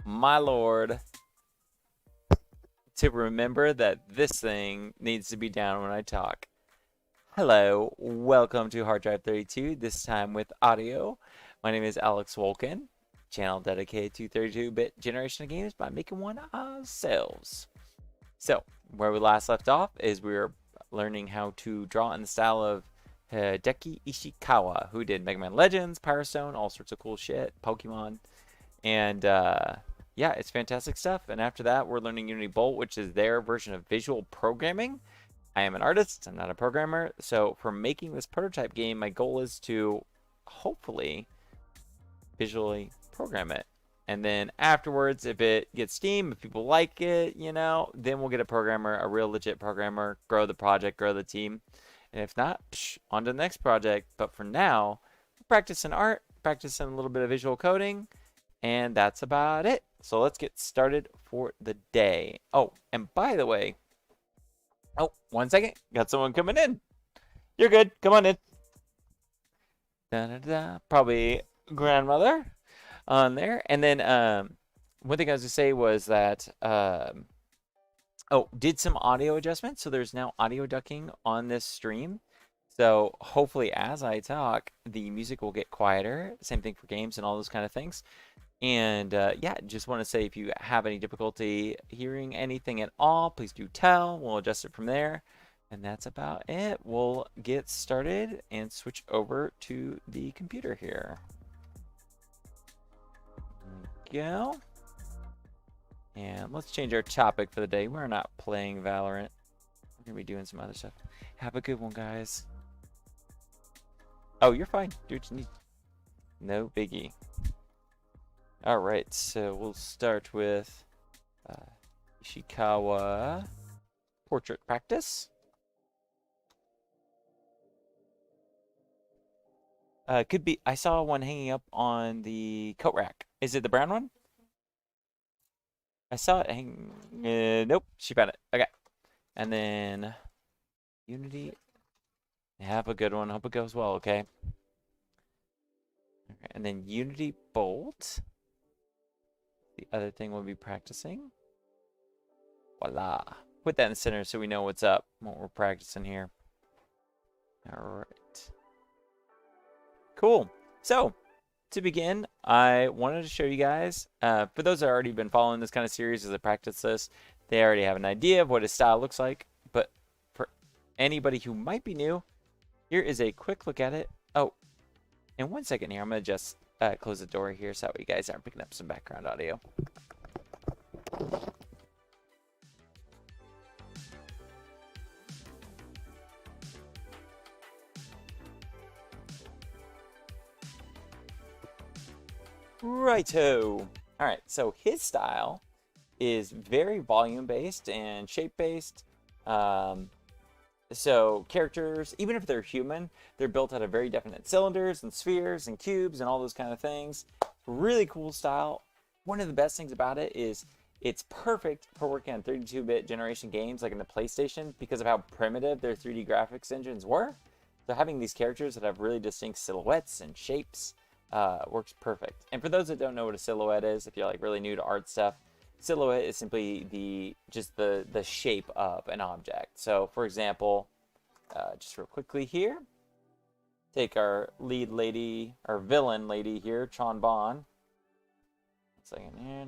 my lord, to remember that this thing needs to be down when I talk. Hello, welcome to Hard Drive 32, this time with audio. My name is Alex Wolkin, channel dedicated to 32-bit generation of games by making one ourselves. So, where we last left off is we were learning how to draw in the style of Hideki Ishikawa, who did Mega Man Legends, Power Stone, all sorts of cool shit, Pokemon. And yeah, it's fantastic stuff. And after that, we're learning Unity Bolt, which is their version of visual programming. I am an artist, I'm not a programmer. So for making this prototype game, my goal is to hopefully visually program it. And then afterwards, if it gets steam, if people like it, then we'll get a programmer, a real legit programmer, grow the project, grow the team. And if not, on to the next project. But for now, practicing art, practicing a little bit of visual coding, and that's about it. So let's get started for the day. Oh, and by the way, oh, 1 second. Got someone coming in. You're good. Come on in. Da, da, da. Probably grandmother on there. And then one thing I was going to say was that, did some audio adjustments. So there's now audio ducking on this stream. So hopefully as I talk, the music will get quieter. Same thing for games and all those kind of things. And yeah, just want to say if you have any difficulty hearing anything at all, please do tell. We'll adjust it from there. And that's about it. We'll get started and switch over to the computer here. There we go. And let's change our topic for the day. We're not playing Valorant. We're going to be doing some other stuff. Have a good one, guys. Oh, you're fine. Do what you need. No biggie. All right, so we'll start with Ishikawa portrait practice. Could be, I saw one hanging up on the coat rack. Is it the brown one? I saw it hang, nope, she found it. Okay. And then Unity, have a good one. Hope it goes well, okay? And then Unity Bolt. The other thing we'll be practicing. Voila. Put that in the center so we know what's up, what we're practicing here. All right. Cool. So, to begin, I wanted to show you guys, for those that have already been following this kind of series as I practice this, they already have an idea of what his style looks like. But for anybody who might be new, here is a quick look at it. Oh, in 1 second here, I'm going to just close the door here so that you guys aren't picking up some background audio. Righto. All right, so his style is very volume based and shape based. So characters, even if they're human, they're built out of very definite cylinders and spheres and cubes and all those kind of things. Really cool style. One of the best things about it is it's perfect for working on 32-bit generation games like in the PlayStation because of how primitive their 3D graphics engines were. So having these characters that have really distinct silhouettes and shapes works perfect. And for those that don't know what a silhouette is, if you're like really new to art stuff, silhouette is simply the shape of an object. So for example, just real quickly here, take our lead lady, our villain lady here, Chon Bon. 1 second here,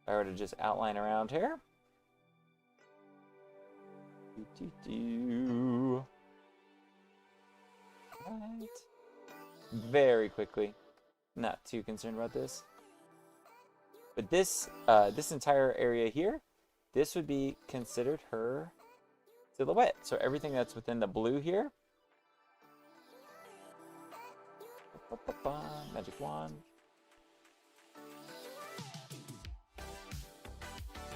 If I were to just outline around here. Right. Very quickly. Not too concerned about this. But this this entire area here, this would be considered her silhouette. So everything that's within the blue here. Magic wand.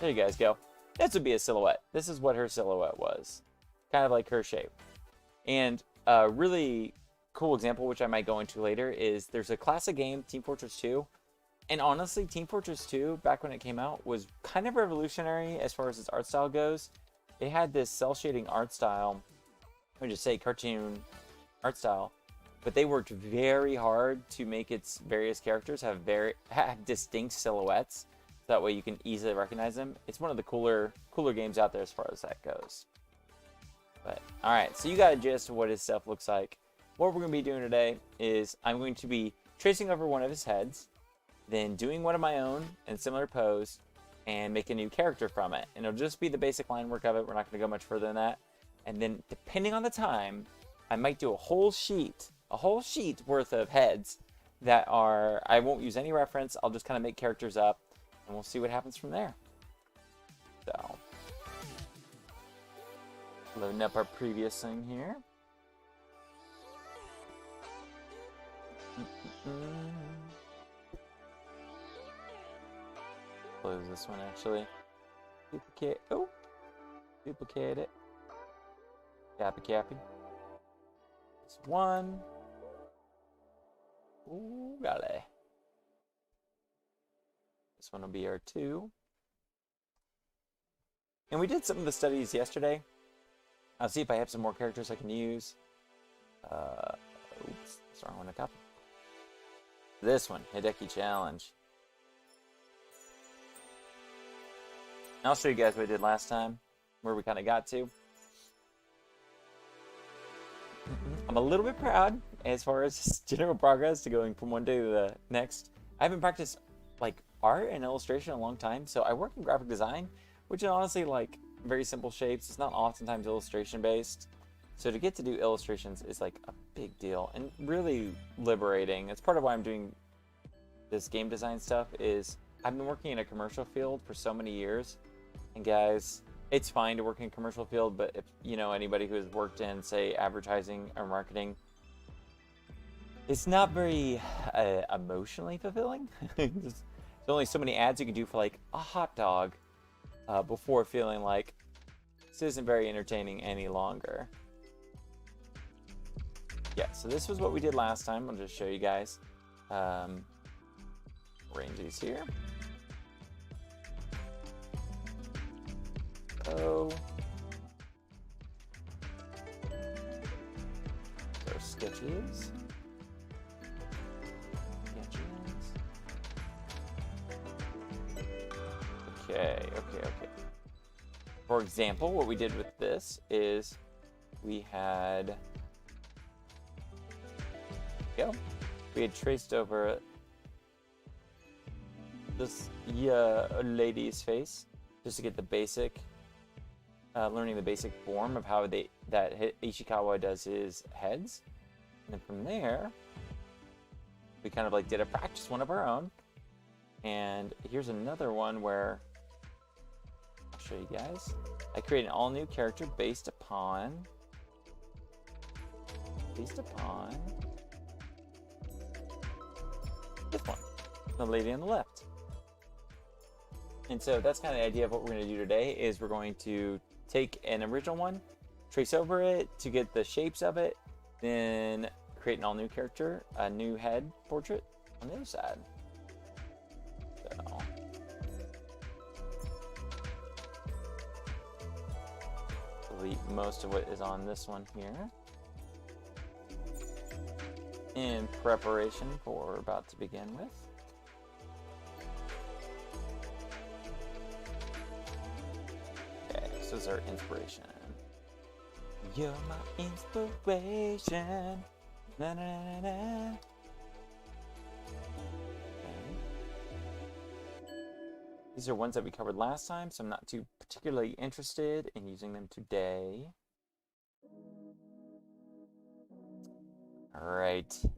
There you guys go. This would be a silhouette. This is what her silhouette was. Kind of like her shape. And a really cool example, which I might go into later, is there's a classic game, Team Fortress 2. And honestly, Team Fortress 2, back when it came out, was kind of revolutionary as far as its art style goes. It had this cell shading art style, or just say cartoon art style, but they worked very hard to make its various characters have distinct silhouettes. So that way you can easily recognize them. It's one of the cooler games out there as far as that goes. But all right, so you got a gist of what his stuff looks like. What we're going to be doing today is I'm going to be tracing over one of his heads, then doing one of my own in similar pose, and make a new character from it. And it'll just be the basic line work of it. We're not going to go much further than that. And then depending on the time, I might do a whole sheet worth of heads that are, I won't use any reference. I'll just kind of make characters up, and we'll see what happens from there. So, loading up our previous thing here. Close this one actually. Duplicate. Oh, duplicate it. Cappy. This one. Ooh, golly. This one will be our 2. And we did some of the studies yesterday. I'll see if I have some more characters I can use. Oops, sorry, one to copy. This one, Hideki Challenge. I'll show you guys what I did last time, where we kind of got to. I'm a little bit proud as far as general progress to going from one day to the next. I haven't practiced like art and illustration in a long time, so I work in graphic design, which is honestly like very simple shapes. It's not oftentimes illustration based. So to get to do illustrations is like a big deal and really liberating. It's part of why I'm doing this game design stuff. Is I've been working in a commercial field for so many years, and guys, it's fine to work in a commercial field, but if you know anybody who has worked in, say, advertising or marketing, it's not very emotionally fulfilling. There's only so many ads you can do for like a hot dog before feeling like this isn't very entertaining any longer. Yeah, so this was what we did last time. I'll just show you guys. Arrange these here. Oh. Our sketches. Okay. For example, what we did with this is we had traced over this lady's face just to get the basic, learning the basic form of how that Ishikawa does his heads. And then from there, we kind of like did a practice one of our own. And here's another one where I'll show you guys. I created an all new character based upon this one, the lady on the left. And so that's kind of the idea of what we're going to do today. Is we're going to take an original one, trace over it to get the shapes of it, then create an all new character, a new head portrait on the other side. So delete most of what is on this one here in preparation for what we're about to begin with. Okay, so this is our inspiration. You're my inspiration. Na, na, na, na. Okay. These are ones that we covered last time, so I'm not too particularly interested in using them today. All right. Get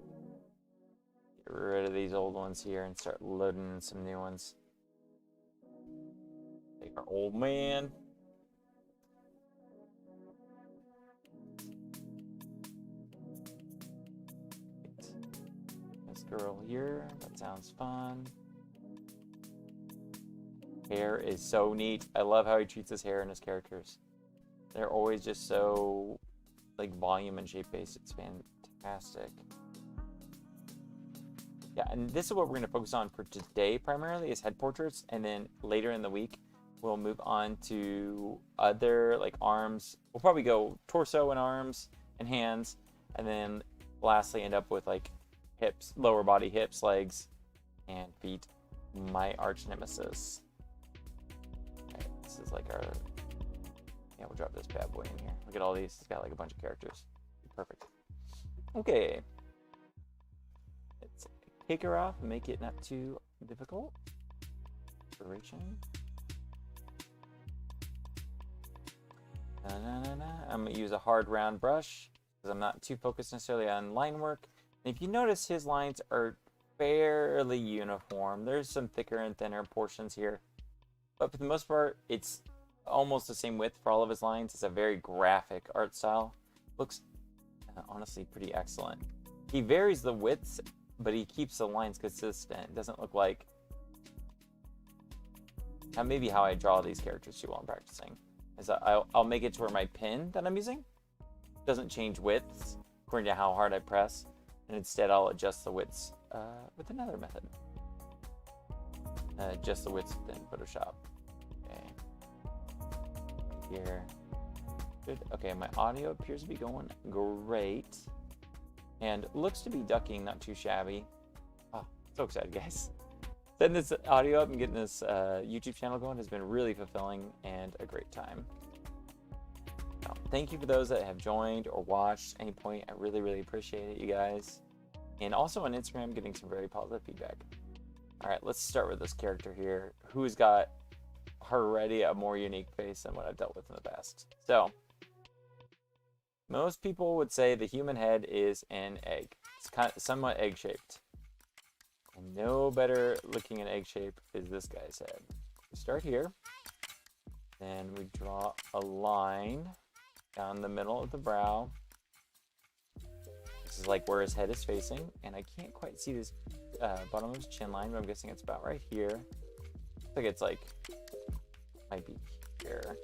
rid of these old ones here and start loading in some new ones. Take our old man. This girl here, that sounds fun. Hair is so neat. I love how he treats his hair and his characters. They're always just so like volume and shape based. It's fantastic. Yeah, and this is what we're going to focus on for today primarily is head portraits, and then later in the week we'll move on to other like arms. We'll probably go torso and arms and hands, and then lastly end up with like hips, lower body, hips, legs, and feet. My arch nemesis. Okay, this is like our, yeah, we'll drop this bad boy in here. Look at all these. It's got like a bunch of characters. Perfect. Okay. Let's kick her off and make it not too difficult. Duration. I'm going to use a hard round brush because I'm not too focused necessarily on line work. And if you notice, his lines are fairly uniform. There's some thicker and thinner portions here, but for the most part, it's almost the same width for all of his lines. It's a very graphic art style. Looks honestly pretty excellent. He varies the widths, but he keeps the lines consistent. It doesn't look like maybe how I draw these characters too while I'm practicing. Is I'll make it to where my pen that I'm using doesn't change widths according to how hard I press, and instead I'll adjust the widths with another method. Adjust the widths within Photoshop. Okay. Here. Good. Okay, my audio appears to be going great, and looks to be ducking, not too shabby. Oh, so excited, guys. Setting this audio up and getting this YouTube channel going has been really fulfilling and a great time. So, thank you for those that have joined or watched at any point. I really, really appreciate it, you guys. And also on Instagram, getting some very positive feedback. All right, let's start with this character here, who's got already a more unique face than what I've dealt with in the past. So, most people would say the human head is an egg. It's kind of somewhat egg-shaped. And no better looking an egg shape is this guy's head. We start here, then we draw a line down the middle of the brow. This is like where his head is facing, and I can't quite see this bottom of his chin line, but I'm guessing it's about right here. Looks like it's like, might be here.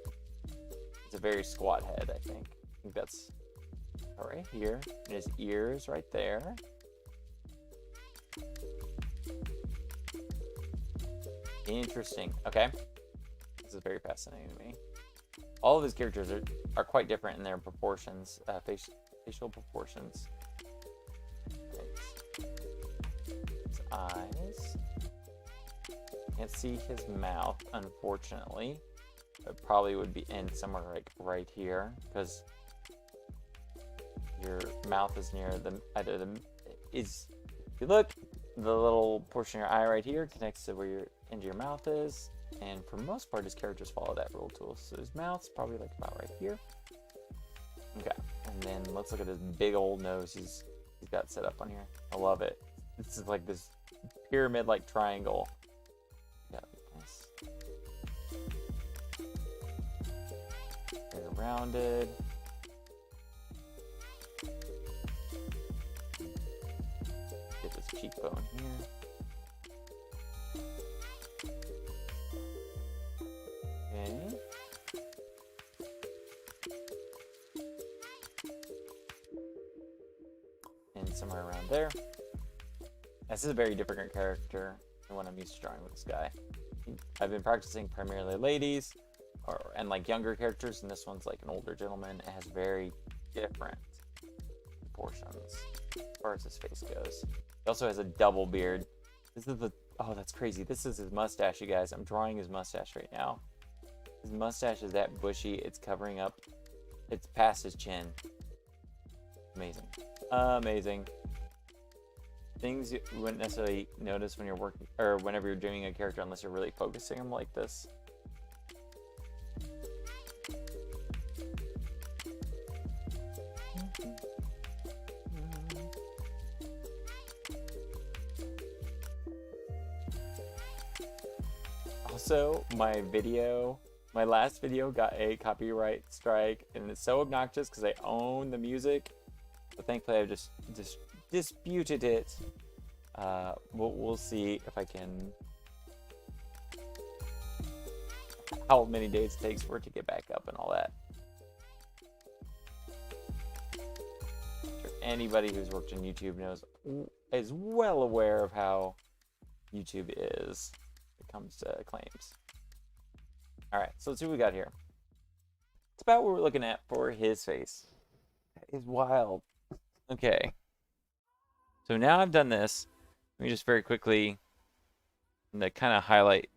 It's a very squat head, I think. I think that's right here, and his ears right there. Interesting. Okay. This is very fascinating to me. All of his characters are quite different in their proportions, facial proportions. His eyes. Can't see his mouth, unfortunately. It probably would be in somewhere like right here, because your mouth is near the if you look, the little portion of your eye right here connects to where your end of your mouth is, and for most part his characters follow that rule too. So his mouth's probably like about right here. Okay, and then let's look at this big old nose he's got set up on here. I love it. This is like this pyramid like triangle. Got this. Very rounded. Get this cheekbone here. Okay. And somewhere around there. This is a very different character than what I'm used to drawing with this guy. I've been practicing primarily ladies and like younger characters, and this one's like an older gentleman. It has very different proportions as far as his face goes. He also has a double beard. This is oh, that's crazy. This is his mustache, you guys. I'm drawing his mustache right now. His mustache is that bushy. It's covering up. It's past his chin. Amazing. Amazing. Things you wouldn't necessarily notice when you're working or whenever you're doing a character unless you're really focusing them like this. Also, my last video got a copyright strike, and it's so obnoxious because I own the music, but thankfully I just disputed it. We'll see if I can, how many days it takes for it to get back up and all that. I'm sure anybody who's worked on YouTube is well aware of how YouTube is when it comes to claims. All right, so let's see what we got here. It's about what we're looking at for his face. That is wild. Okay. So now I've done this. Let me just very quickly kind of highlight.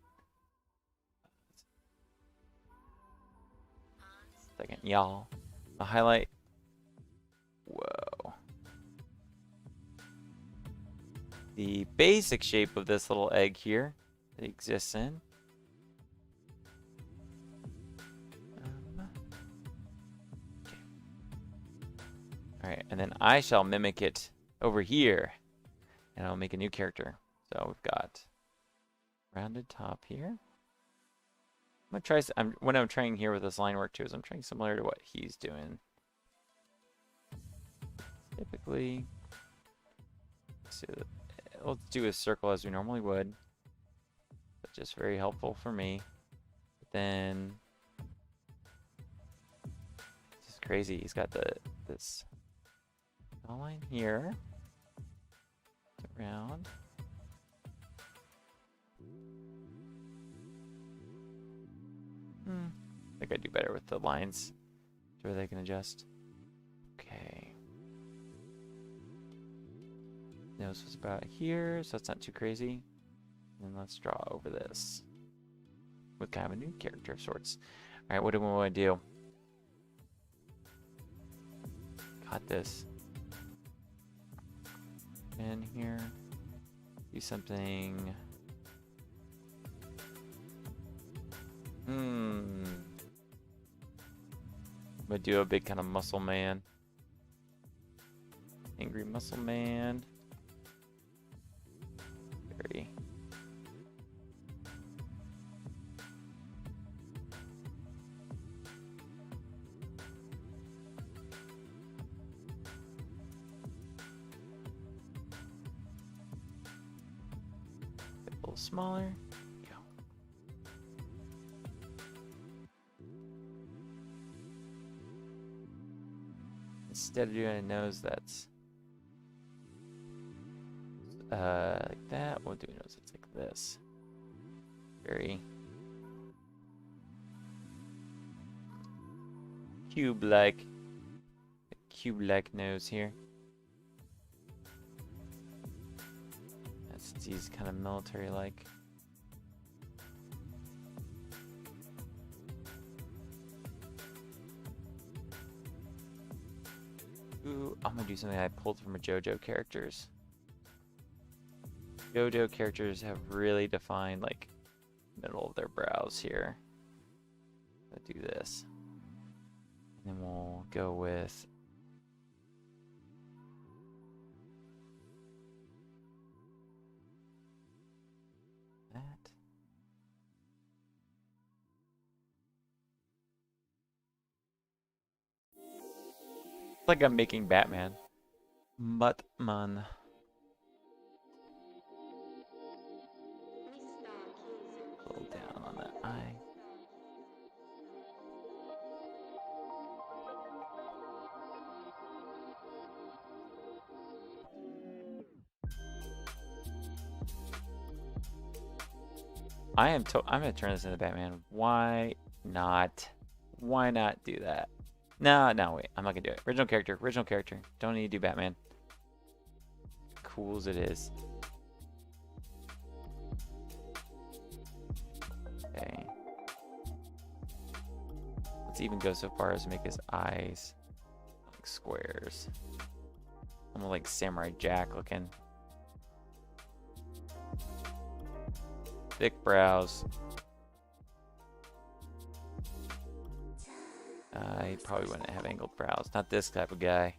Second, y'all. I'll highlight. Whoa. The basic shape of this little egg here that it exists in. Okay. All right, and then I shall mimic it over here, and I'll make a new character. So we've got rounded top here. I'm gonna try. What I'm trying here with this line work too is I'm trying similar to what he's doing. Typically, let's do a circle as we normally would. That's just very helpful for me. But then it's just crazy. He's got this line here around. I think I do better with the lines where they can adjust. Okay. Nose was about here, so that's not too crazy. And let's draw over this with kind of a new character of sorts. All right, what do we want to do? Got this. In here, do something. I'm gonna do a big kind of muscle man. Angry muscle man. Very. A little smaller. Instead of doing a nose that's like that, we'll do a nose that's like this. Very cube-like nose here. That's he's kind of military-like. Ooh, I'm gonna do something I pulled from a JoJo characters. JoJo characters have really defined like middle of their brows here. I'll do this. And then we'll go with that. It's like I'm making Batman. Batman. A little down on that eye. I'm gonna turn this into Batman. Why not? Why not do that? No, wait. I'm not gonna do it. Original character. Don't need to do Batman. Cool as it is. Okay. Let's even go so far as to make his eyes like squares. Almost like Samurai Jack looking. Thick brows. He probably wouldn't have angled brows. Not this type of guy.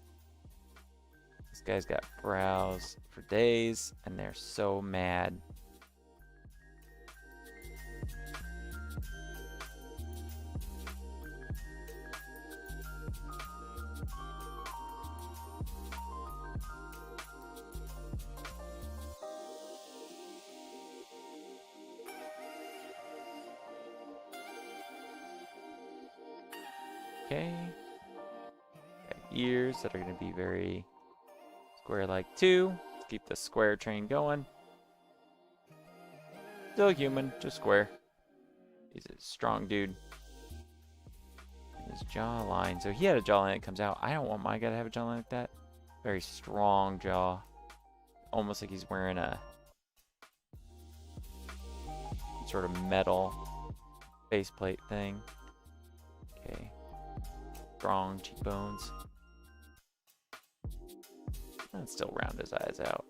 This guy's got brows for days, and they're so mad. Okay. Got ears that are going to be very square-like too. Let's keep the square train going. Still human, just square. He's a strong dude. His jawline. So he had a jawline that comes out. I don't want my guy to have a jawline like that. Very strong jaw. almost like he's wearing a sort of metal faceplate thing. Okay. Strong cheekbones. And still round his eyes out.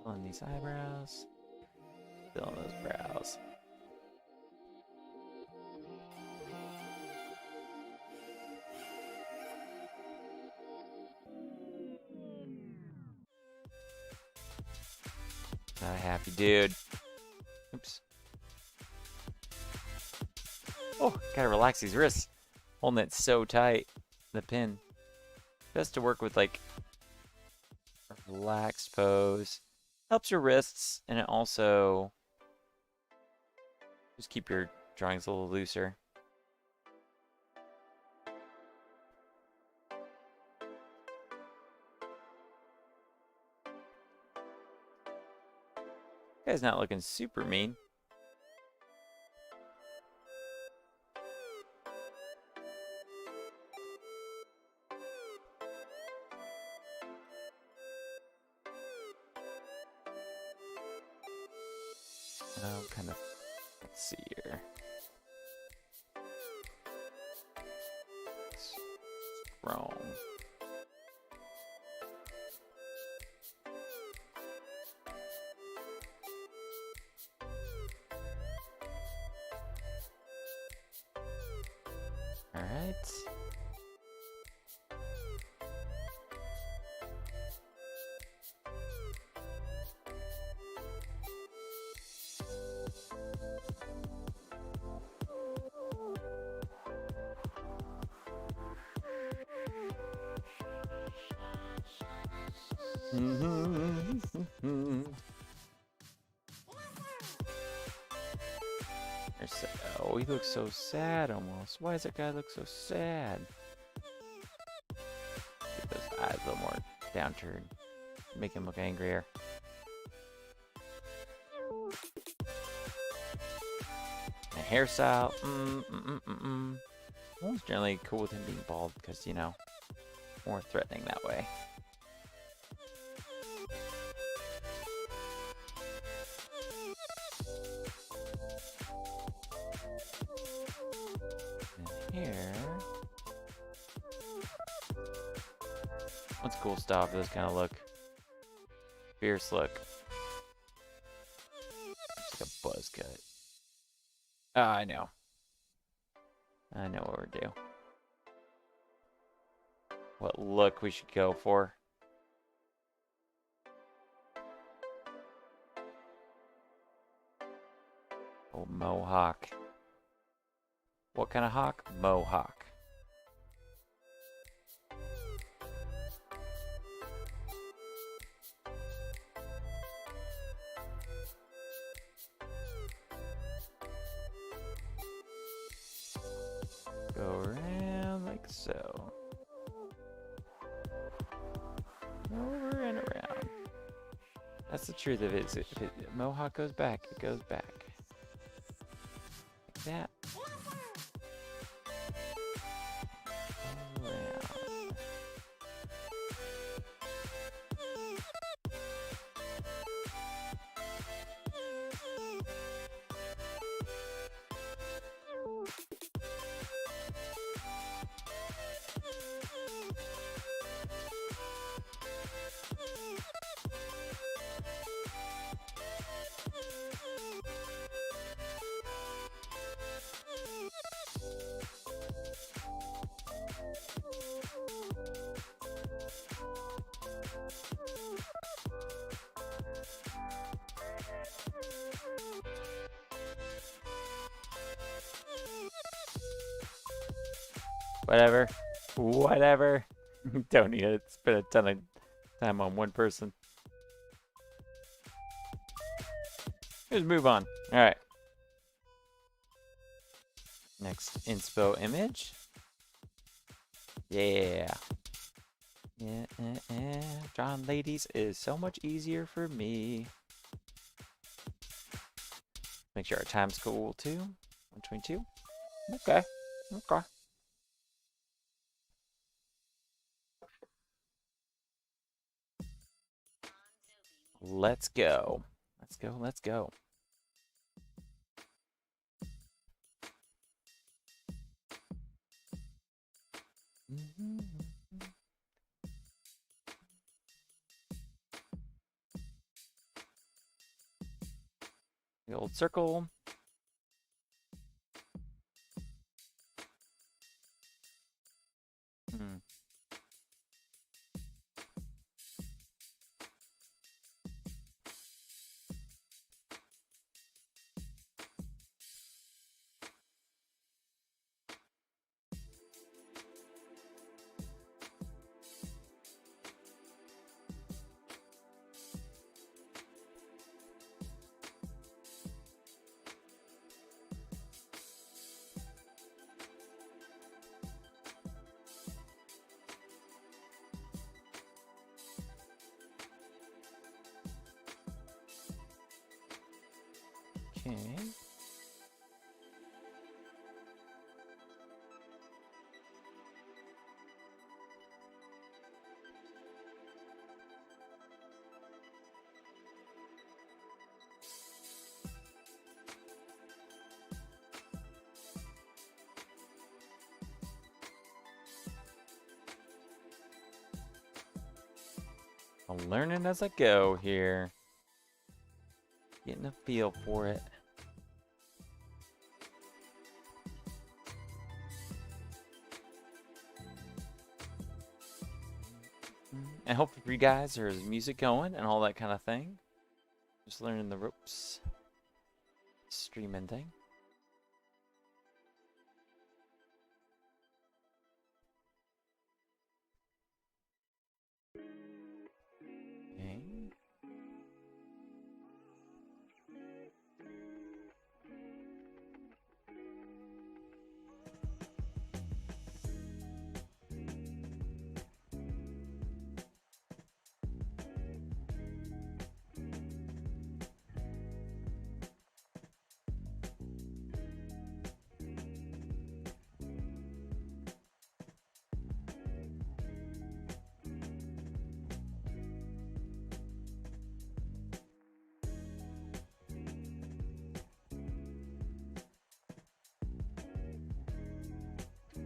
Filling these eyebrows. Filling those brows. Not a happy dude. Oops. Oh, gotta relax these wrists. Holding it so tight. The pin. Best to work with like a relaxed pose. Helps your wrists, and it also just keep your drawings a little looser. Guy's not looking super mean. Kind of, let's see here. Strong. All right. Oh, he looks so sad almost. Why does that guy look so sad? Get those eyes a little more downturned. Make him look angrier. The hairstyle. I was generally cool with him being bald because, you know, more threatening that way. Here. What's cool stuff for this kind of look? Fierce look. Just like a buzz cut. Ah, I know. I know what we're due. What look we should go for. Oh, mohawk. What kind of hawk? Mohawk. Go around like so. Over and around. That's the truth of it. If mohawk goes back, it goes back. Like that. Whatever. Whatever. Don't need to spend a ton of time on one person. Let's move on. Alright. Next inspo image. Yeah. Drawing ladies is so much easier for me. Make sure our time's cool too. 122. Okay. Okay. Let's go. Let's go. Let's go. The old circle. Hmm. Okay. I'm learning as I go here. Getting a feel for it. I hope for you guys there's music going and all that kind of thing. Just learning the ropes. Streaming thing. Okay.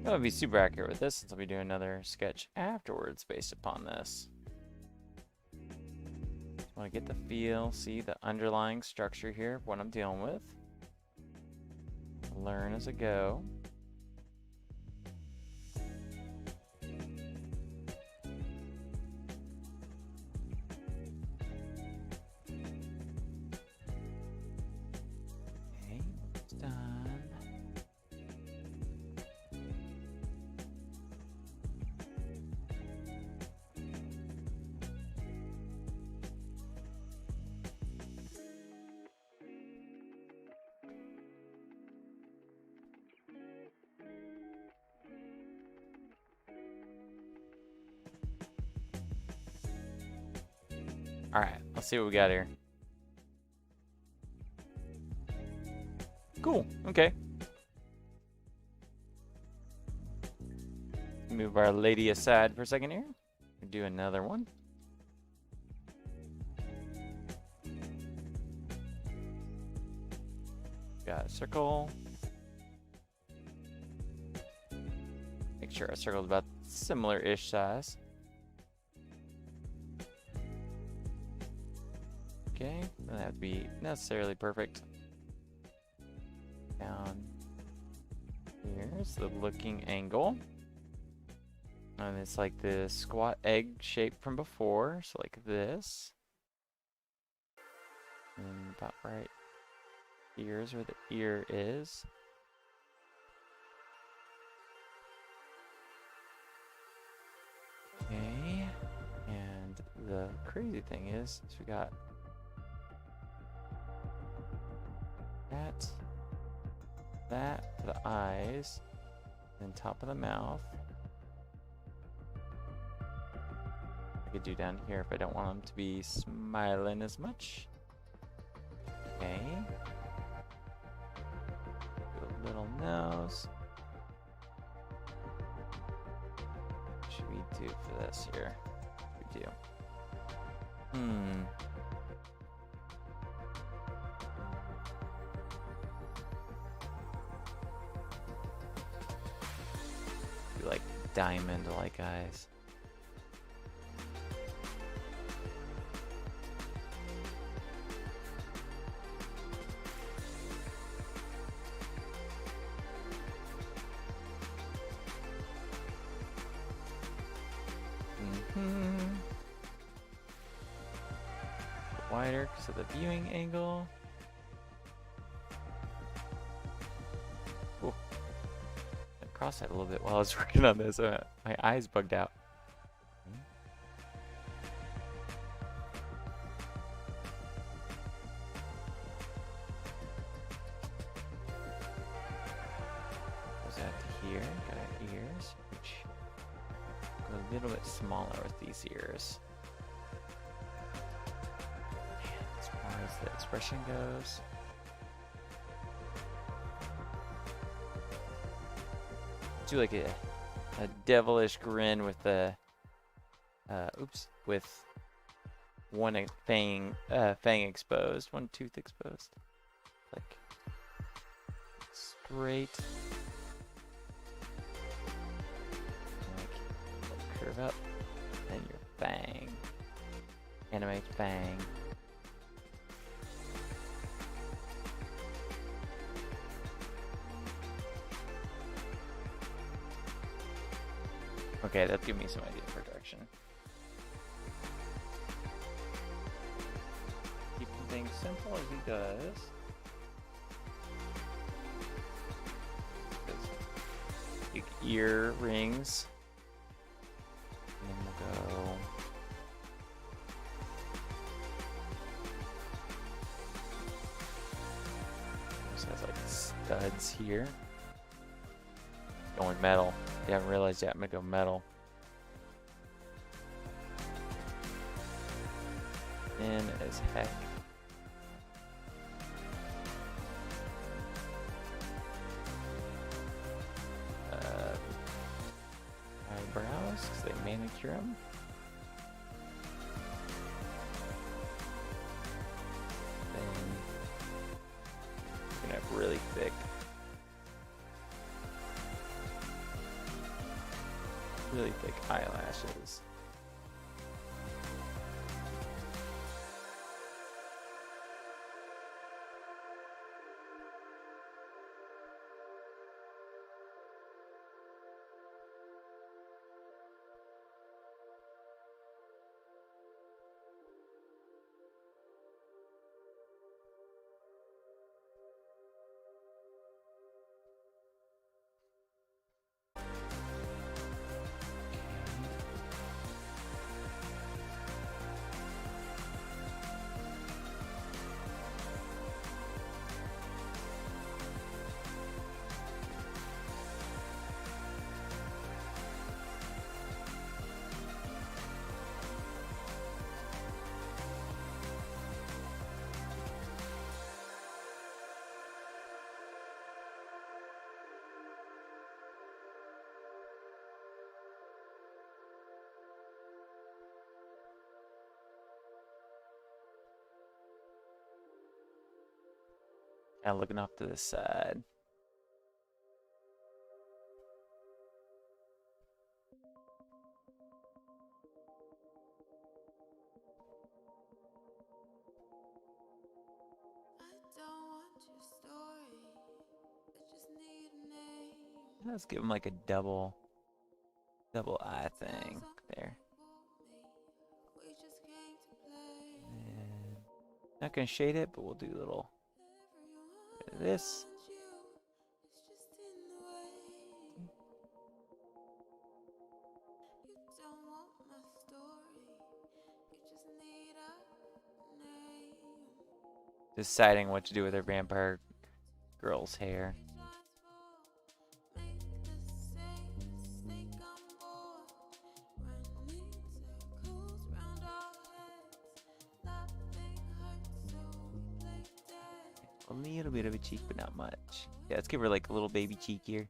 I would be super accurate with this since I'll be doing another sketch afterwards based upon this. Just want to get the feel, see the underlying structure here of what I'm dealing with. Learn as I go. Okay, it's done. Alright, let's see what we got here. Cool, okay. Move our lady aside for a second here. Do another one. Got a circle. Make sure our circle is about similar-ish size. Okay, doesn't have to be necessarily perfect. Down here's the looking angle. And it's like the squat egg shape from before, so like this. And about right here's where the ear is. Okay, and the crazy thing is we got that for the eyes, then top of the mouth. I could do down here if I don't want them to be smiling as much. Okay. little nose. What should we do for this here? What should we do? Do like diamond-like eyes. Wider because of the viewing angle. Ooh. I crossed that a little bit while I was working on this. My eyes bugged out. Goes out to here. Got our ears, which go a little bit smaller with these ears. As far as the expression goes. Do like a devilish grin with the with one fang exposed, one tooth exposed, like straight, like curve up, and your fang, animate fang. Okay, that's giving me some idea for direction. Keeping things simple as he does. Big ear rings. And then we'll go. This has like studs here. Going metal. You haven't realized yet, I'm gonna go metal. In as heck. Eyebrows, because they manicure them. Then you're gonna have really thick. Really thick eyelashes. Kind of looking off to the side. Let's give him like a double eye thing there. And not gonna shade it, but we'll do a little bit of this. Deciding what to do with her vampire girl's hair. A little bit of a cheek, but not much. Yeah, let's give her like a little baby cheek here.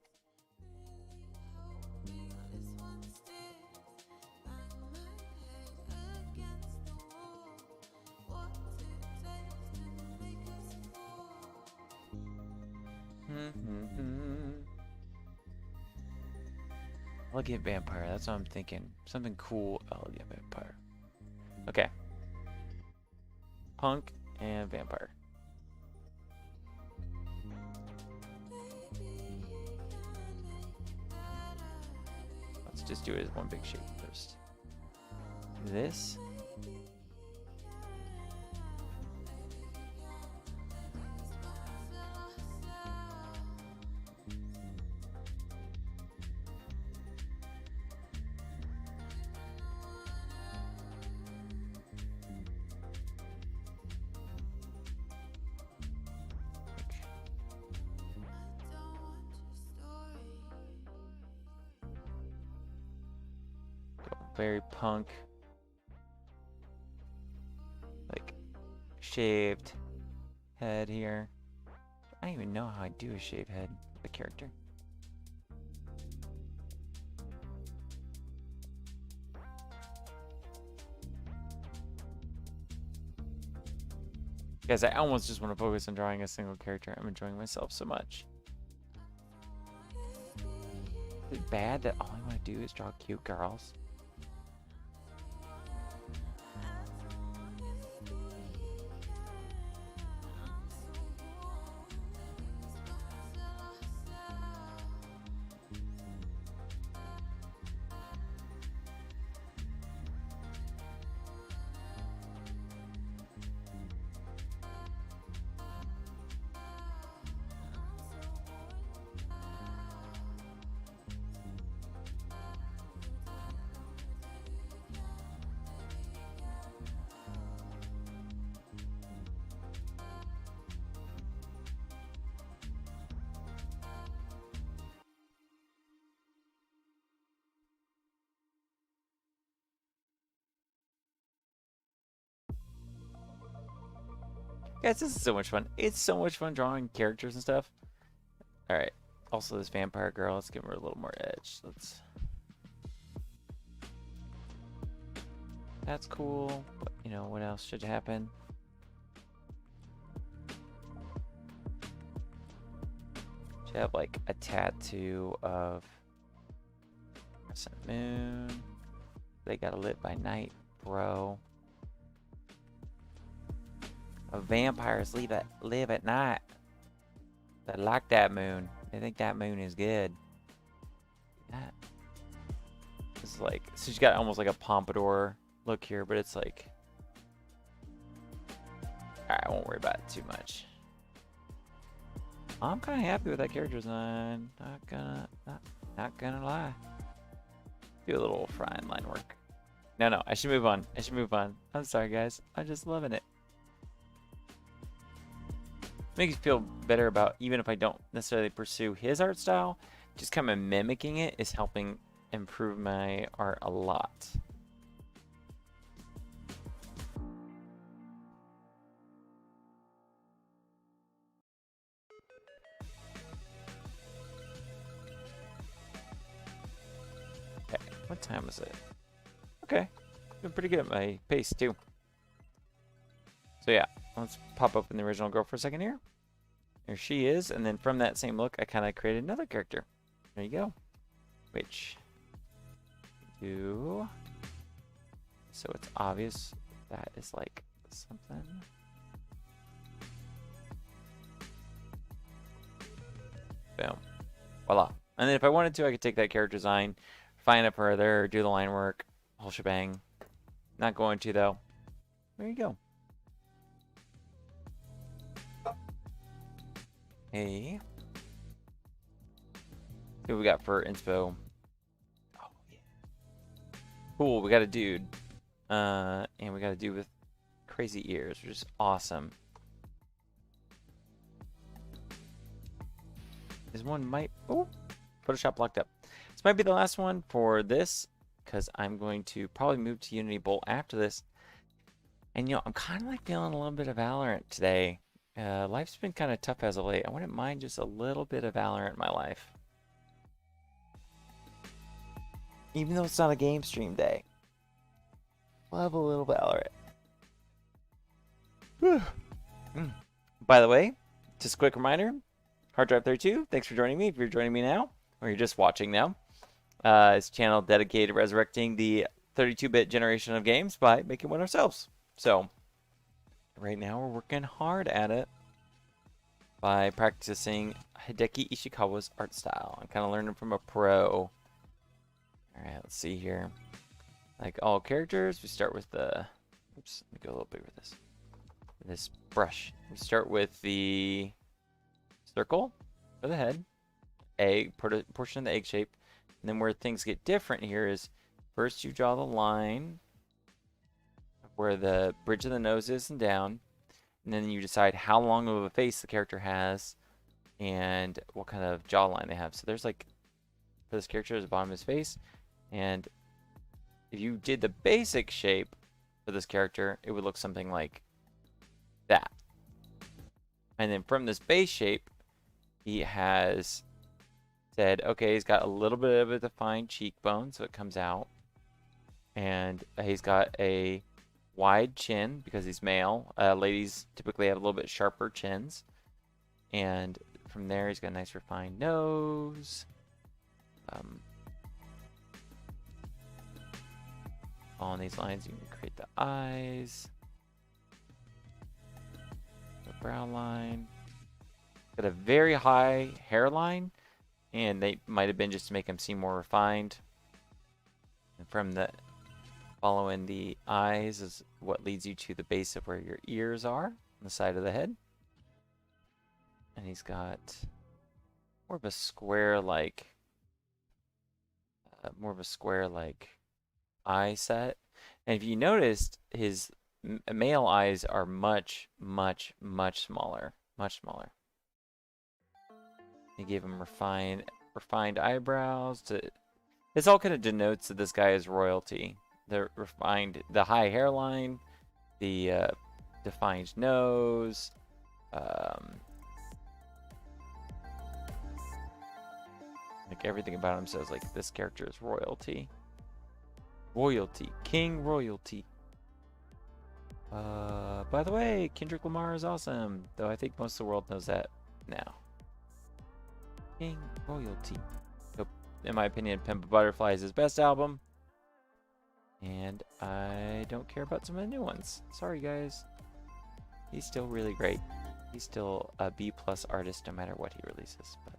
Elegant vampire, that's what I'm thinking. Something cool, elegant vampire. Okay. Punk and vampire. Let's just do it as one big shape first. This. Very punk, like shaved head here. I don't even know how I do a shaved head with a character. Guys, I almost just want to focus on drawing a single character. I'm enjoying myself so much. Is it bad that all I want to do is draw cute girls? Guys, this is so much fun. It's so much fun drawing characters and stuff. Alright. Also, this vampire girl, let's give her a little more edge. That's cool. But, you know, what else should happen? Should have, like, a tattoo of Crescent Moon. They gotta live by night, bro. Vampires live at night. They like that moon. They think that moon is good. That is like, so she's got almost like a pompadour look here, but it's like, alright, I won't worry about it too much. I'm kind of happy with that character design. Not gonna lie. Do a little frying line work. No, I should move on. I'm sorry, guys. I'm just loving it. Makes me feel better about, even if I don't necessarily pursue his art style, just kind of mimicking it is helping improve my art a lot. Okay, what time is it? Okay, doing pretty good at my pace too. So yeah, let's pop open the original girl for a second here. There she is, and then from that same look, I kind of created another character. There you go. Which do so it's obvious that is like something. Boom. Voila. And then if I wanted to, I could take that character design, refine it further, do the line work, whole shebang. Not going to though. There you go. Hey. See what we got for inspo. Oh, yeah. Cool, we got a dude. And we got a dude with crazy ears, which is awesome. This one might... Oh, Photoshop locked up. This might be the last one for this, because I'm going to probably move to Unity Bolt after this. And, you know, I'm kind of like feeling a little bit of Valorant today. Life's been kind of tough as of late. I wouldn't mind just a little bit of Valorant in my life. Even though it's not a game stream day. We'll have a little Valorant. By the way, just a quick reminder, Hard Drive 32, thanks for joining me. If you're joining me now, or you're just watching now, it's a channel dedicated to resurrecting the 32-bit generation of games by making one ourselves. So, right now we're working hard at it by practicing Hideki Ishikawa's art style. I'm kind of learning from a pro. Alright, let's see here. Like all characters, we start with the... Oops, let me go a little bigger with this. This brush. We start with the circle for the head, egg, portion of the egg shape, and then where things get different here is first you draw the line where the bridge of the nose is and down, and then you decide how long of a face the character has and what kind of jawline they have. So there's like, for this character, there's the bottom of his face, and if you did the basic shape for this character, it would look something like that. And then from this base shape, he has said, okay, he's got a little bit of a defined cheekbone, so it comes out. And he's got a wide chin because he's male. Ladies typically have a little bit sharper chins. And from there, he's got a nice refined nose. On these lines, you can create the eyes. The brow line. Got a very high hairline, and they might have been just to make him seem more refined. And from the following the eyes is what leads you to the base of where your ears are on the side of the head. And he's got more of a square like eye set. And if you noticed, his male eyes are much smaller. Much smaller. They gave him refined eyebrows. This all kind of denotes that this guy is royalty. The high hairline, the defined nose, like everything about him says like this character is royalty. Royalty, King Royalty. By the way, Kendrick Lamar is awesome, though I think most of the world knows that now. King Royalty. So, in my opinion, Pimp a Butterfly is his best album. And I don't care about some of the new ones. Sorry, guys. He's still really great. He's still a B+ artist no matter what he releases. But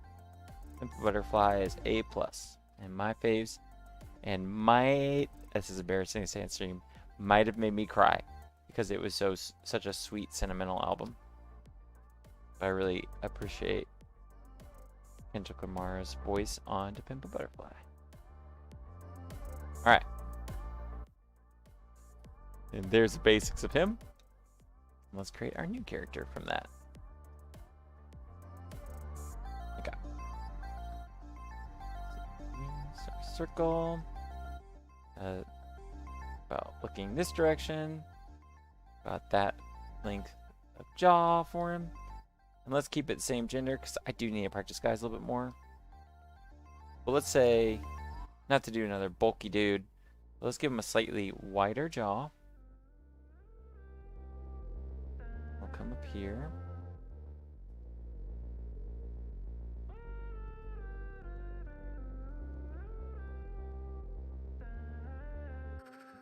Pimp a Butterfly is A+. And my faves, and this is embarrassing to say on stream, might have made me cry because it was such a sweet, sentimental album. But I really appreciate Kendrick Lamar's voice on To Pimp a Butterfly. Alright. And there's the basics of him. Let's create our new character from that. Okay. Circle. About looking this direction. About that length of jaw for him. And let's keep it the same gender because I do need to practice guys a little bit more. But let's say, not to do another bulky dude, but let's give him a slightly wider jaw. We'll come up here.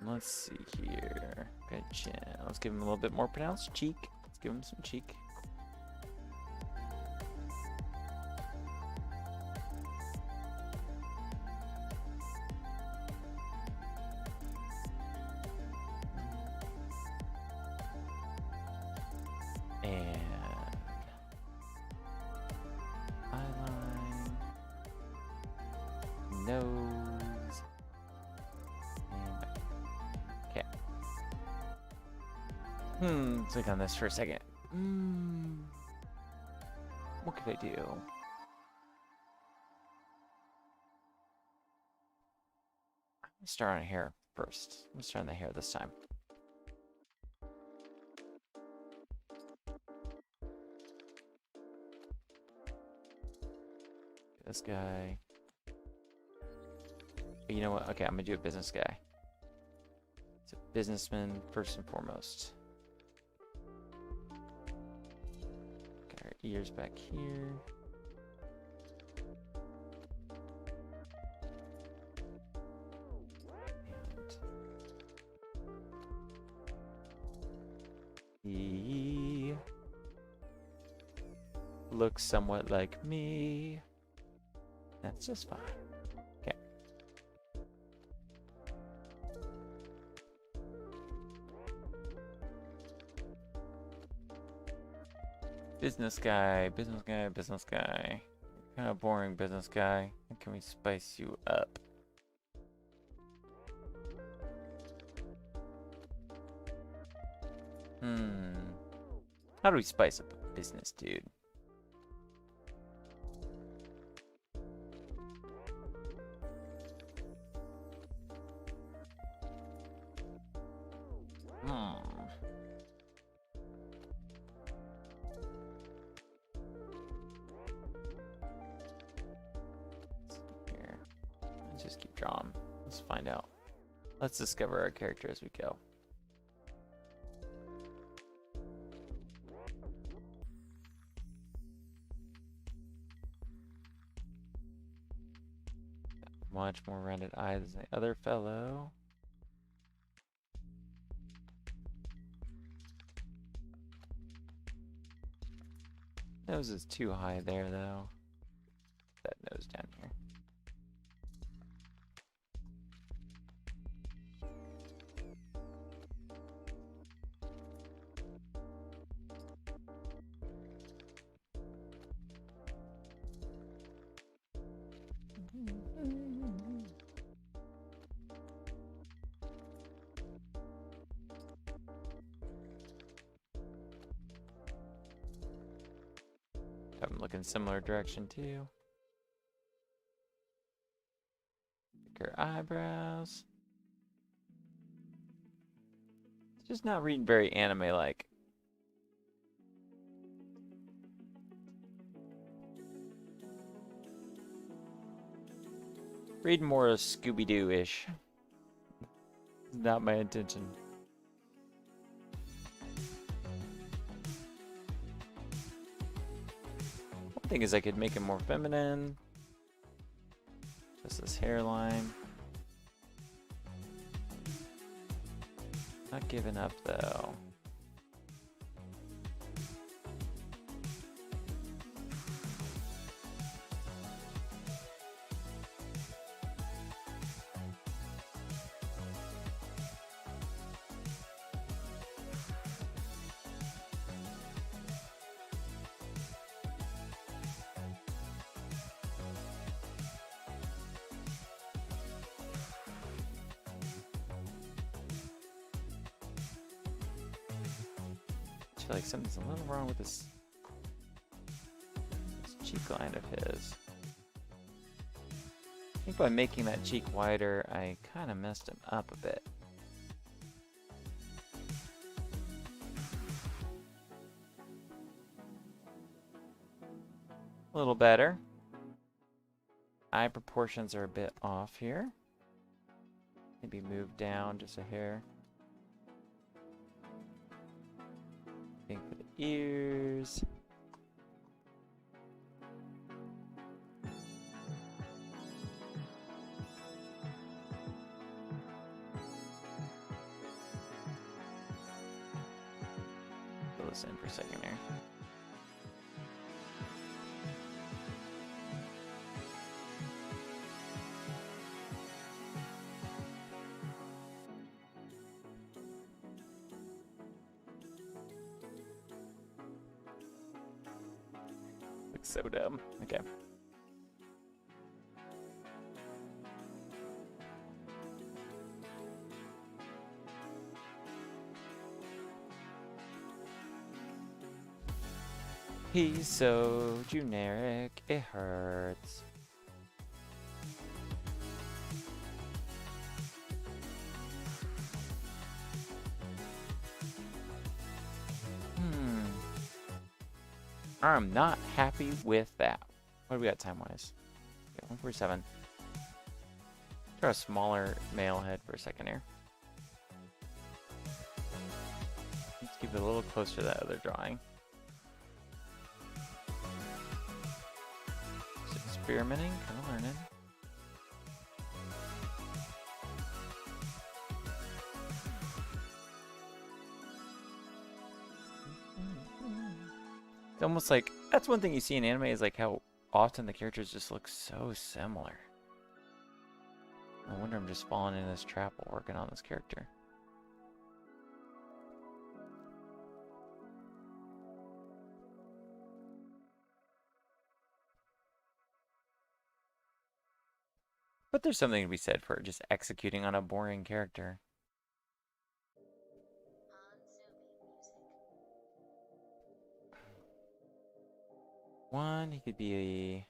Let's see here. Good chin. Let's give him a little bit more pronounced cheek. Let's give him some cheek. Nose. Okay. Let's click on this for a second. What could I do? Let's start on hair first. Let's start on the hair this time. this guy. But you know what? Okay, I'm gonna do a business guy. It's a businessman first and foremost. Got our ears back here. And he looks somewhat like me. That's just fine. Okay. Business guy, business guy, business guy. Kind of boring business guy. How can we spice you up? How do we spice up a business, dude? Here. Let's just keep drawing. Let's find out. Let's discover our character as we go. Much more rounded eyes than the other fellow. Nose is too high there, though. That nose down here. I'm looking similar direction too. Thicker eyebrows. It's just not reading very anime-like. Reading more Scooby-Doo-ish. Not my intention. One thing is I could make him more feminine. Just this hairline. Not giving up though. I feel like something's a little wrong with this cheek line of his. I think by making that cheek wider, I kind of messed him up a bit. A little better. Eye proportions are a bit off here. Maybe move down just a hair. Same for the ears. Fill this in for a second here. So dumb. Okay. He's so generic, it hurts. I'm not happy with that. What do we got time-wise? Okay, 147. Draw a smaller male head for a second here. Let's keep it a little closer to that other drawing. Just experimenting, kind of learning. It's almost like, that's one thing you see in anime is like how often the characters just look so similar. I wonder if I'm just falling into this trap while working on this character. But there's something to be said for just executing on a boring character. One, he could be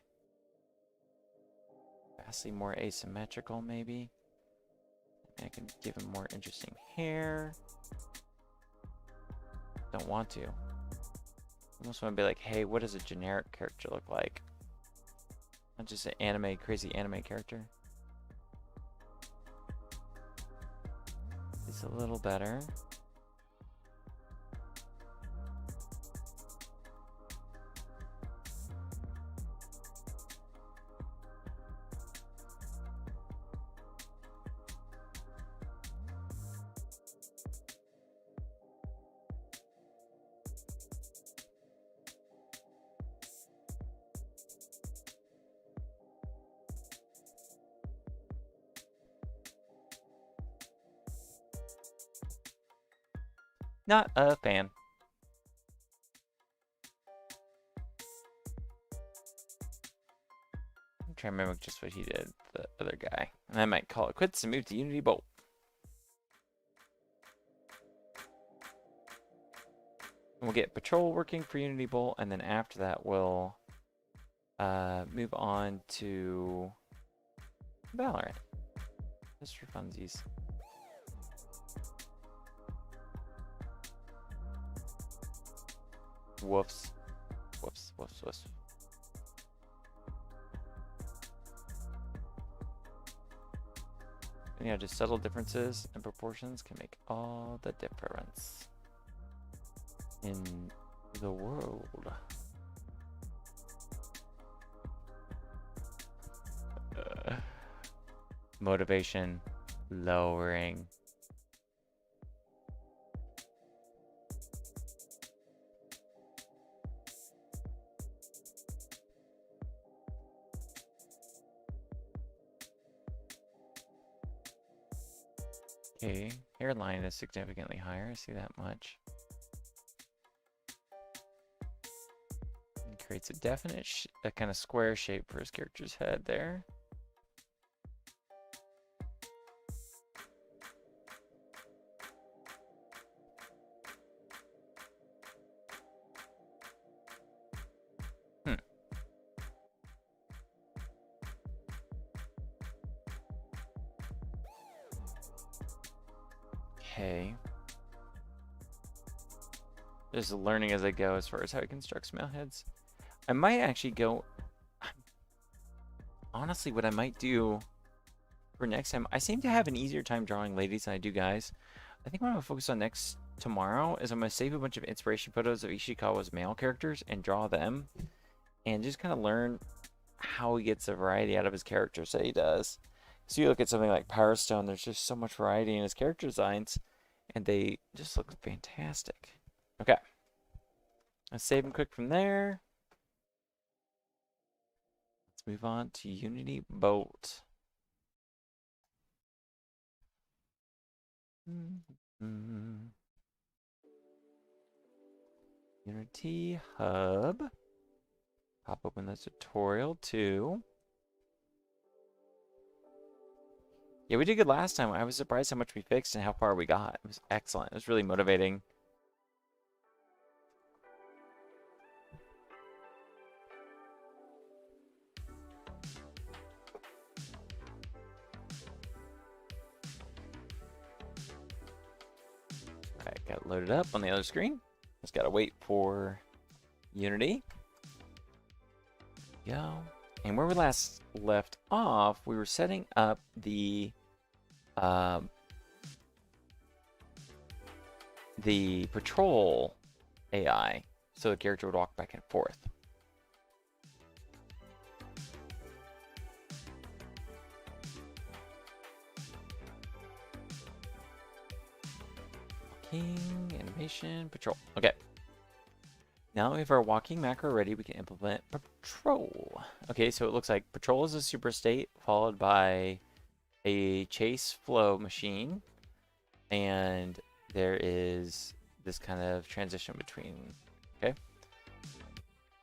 vastly more asymmetrical, maybe. I can give him more interesting hair. Don't want to. Almost want to be like, hey, what does a generic character look like? Not just an anime, crazy anime character. It's a little better. Not a fan. I'm trying to mimic just what he did, the other guy. And I might call it quits and move to Unity Bolt. We'll get Patrol working for Unity Bolt, and then after that we'll move on to Valorant. Just for funsies. Woofs. Woofs, woofs, woofs. And yeah, just subtle differences and proportions can make all the difference in the world. Motivation lowering. Okay, hairline is significantly higher. I see that much. It creates a definite, a kind of square shape for his character's head there. Okay. Just learning as I go as far as how he constructs male heads. I might actually go... Honestly, what I might do for next time... I seem to have an easier time drawing ladies than I do guys. I think what I'm going to focus on tomorrow is I'm going to save a bunch of inspiration photos of Ishikawa's male characters and draw them. And just kind of learn how he gets the variety out of his characters that he does. So you look at something like Power Stone, there's just so much variety in his character designs. And they just look fantastic. Okay. Let's save them quick from there. Let's move on to Unity Bolt. Unity Hub. Pop open the tutorial too. Yeah, we did good last time. I was surprised how much we fixed and how far we got. It was excellent. It was really motivating. Alright, got it loaded up on the other screen. Just gotta wait for Unity. Go. And where we last left off, we were setting up the patrol AI, so the character would walk back and forth. Walking, animation, patrol. Okay. Now we have our walking macro ready, we can implement patrol. Okay, so it looks like patrol is a super state, followed by a chase flow machine, and there is this kind of transition between. Okay.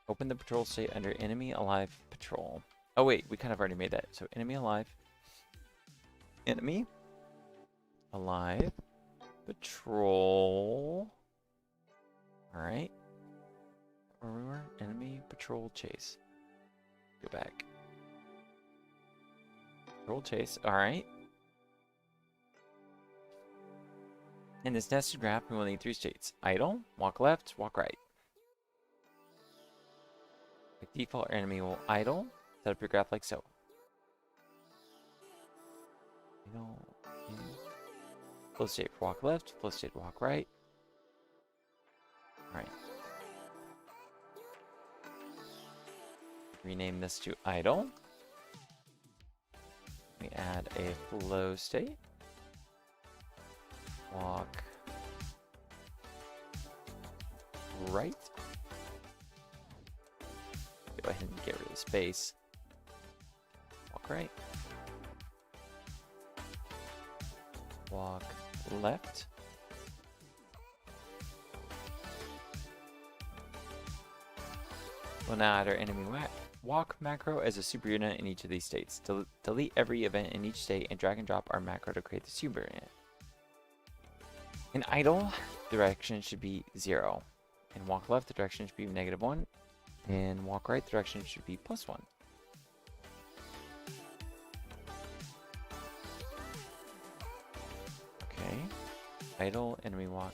Open the patrol state under enemy alive patrol. Oh wait, we kind of already made that. So enemy alive, enemy alive patrol. All right. Where we were? Enemy patrol chase. Go back. Patrol chase. All right. In this nested graph, we will need 3 states. Idle, walk left, walk right. By default, our enemy will idle. Set up your graph like so. Idle. Flow state for walk left, flow state for walk right. All right. Rename this to idle. We add a flow state. Walk right. Go ahead and get rid of the space. Walk right. Walk left. We'll now add our enemy walk macro as a super unit in each of these states. Delete every event in each state and drag and drop our macro to create the super unit. In idle, direction should be 0. In walk left, the direction should be -1. In walk right, the direction should be +1. Okay. Idle, enemy walk.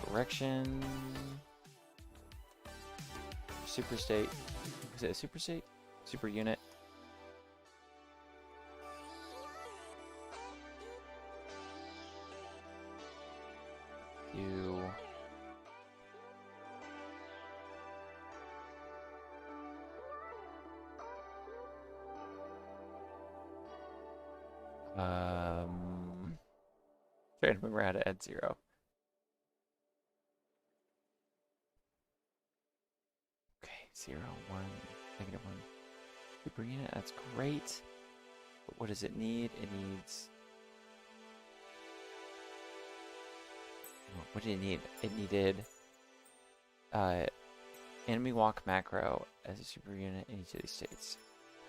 Direction. Super state. Is it a super state? Super unit. You. Trying to remember how to add 0. Okay, 0, 1, -1. Super unit, that's great. But what does it need? It needs... What did it need? It needed enemy walk macro as a super unit in each of these states.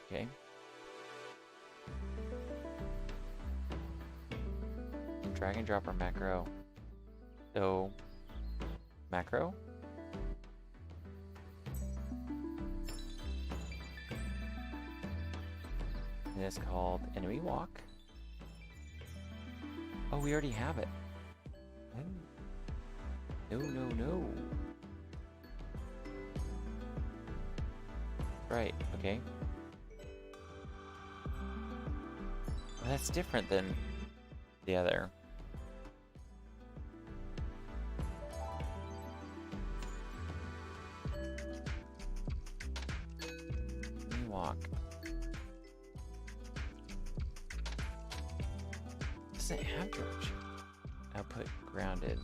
Okay. And drag and drop our macro. So, macro. And it's called enemy walk. Oh, we already have it. No, no, no. Right, okay. Well, that's different than the other. Enemy walk. Doesn't have direction. Output grounded.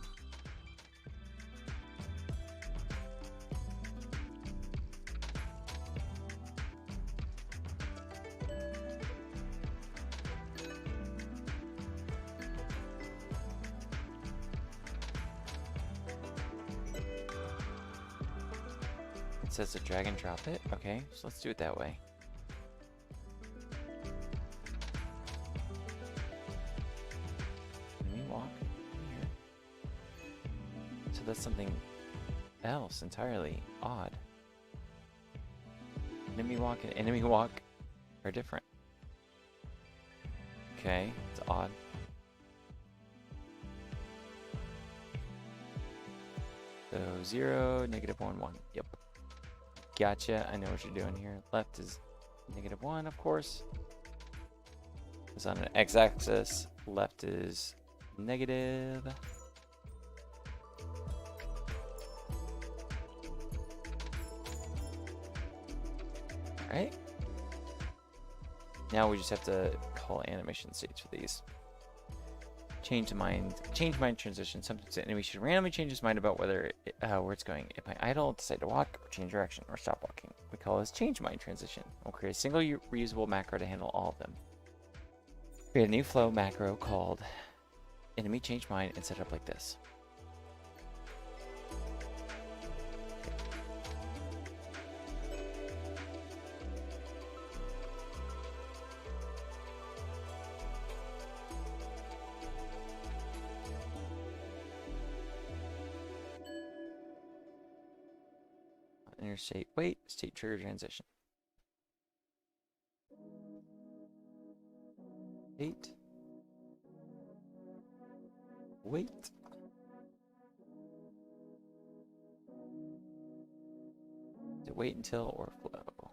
It says to drag and drop it. Okay, so let's do it that way. Enemy walk here. So that's something else entirely. Odd. Enemy walk and enemy walk are different. Okay, it's odd. So 0, -1, 1. Yep. Gotcha. I know what you're doing here. Left is -1, of course. It's on an x-axis. Left is negative. Alright. Now we just have to call animation states for these. Change mind transition. Sometimes the enemy should randomly change its mind about where it's going. If I idle, decide to walk, or change direction, or stop walking. We call this change mind transition. We'll create a single reusable macro to handle all of them. Create a new flow macro called enemy change mind and set it up like this. Interstate wait, state trigger transition. Wait. To wait until or flow.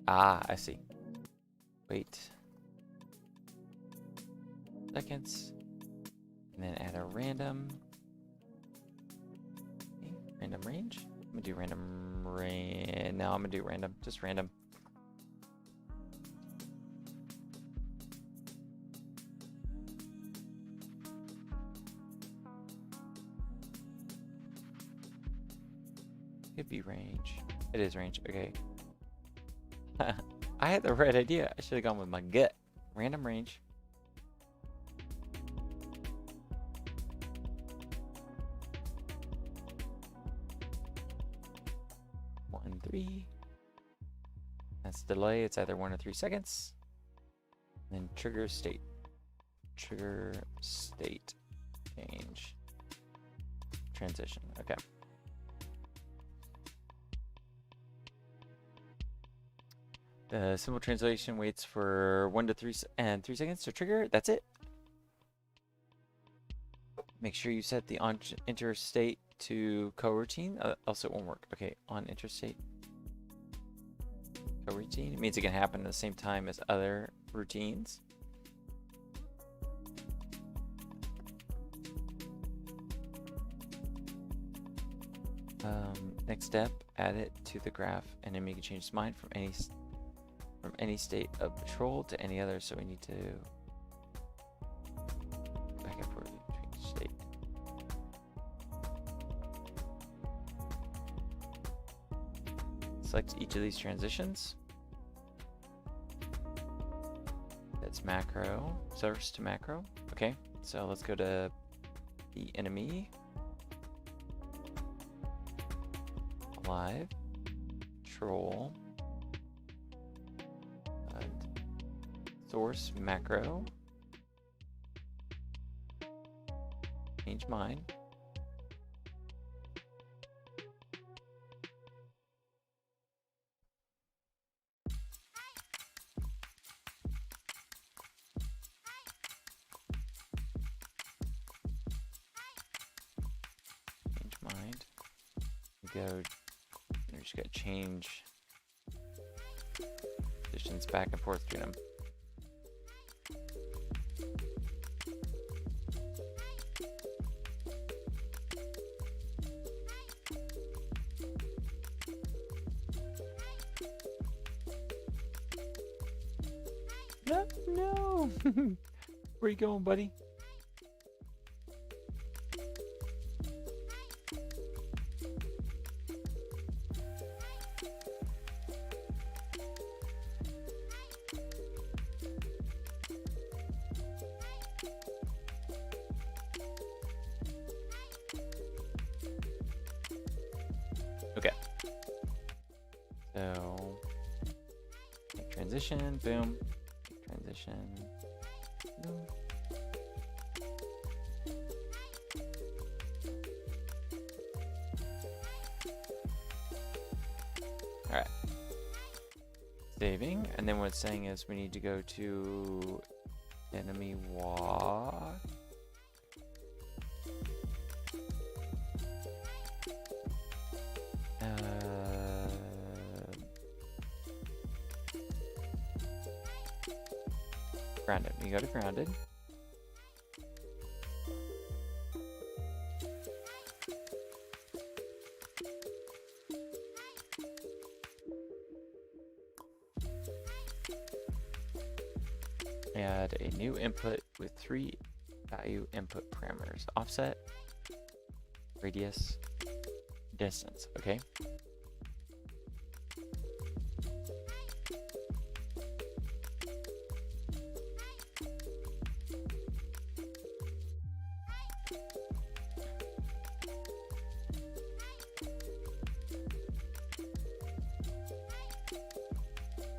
Ah, I see. Wait. Seconds. And then add a random. Okay, random range. I'm gonna do random no, I'm gonna do random. Just random. Could be range. It is range. Okay. I had the right idea. I should have gone with my gut. Random range. One, 3. That's delay. It's either 1 or 3 seconds. And then trigger state. Trigger state change. Transition. Okay. The simple translation waits for 1 to 3 and 3 seconds to trigger. That's it. Make sure you set the on interstate to coroutine, else it won't work. Okay, on interstate coroutine. It means it can happen at the same time as other routines. Next step, add it to the graph, and then make it change its mind from any state of patrol to any other. So we need to back and forth between state. Select each of these transitions. That's macro, source to macro. Okay, so let's go to the enemy. Live, troll, source macro, change mine, go. You just gotta change positions back and forth between them. No. Where you going, buddy? Okay. So, make transition, boom. Transition. Boom. All right. Saving, and then what it's saying is we need to go to enemy walk. Grounded. We go to grounded. Add a new input with 3 value input parameters: offset, radius, distance. Okay.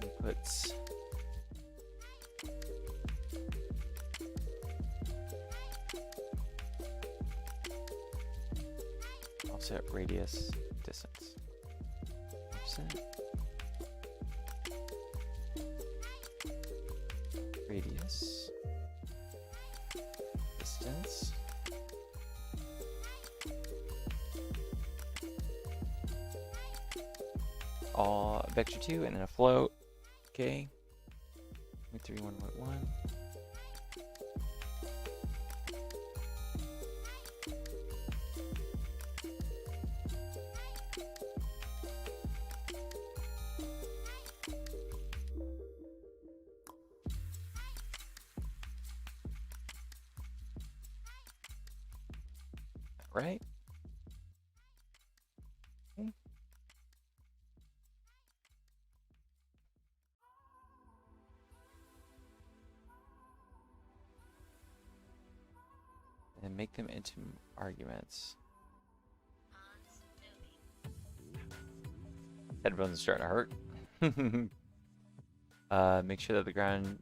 Inputs. Offset, radius, distance. Offset, radius, distance. All vector 2 and then a float. Okay. 31.1. Right? Okay. And make them into arguments. Headphones are starting to hurt. Make sure that the ground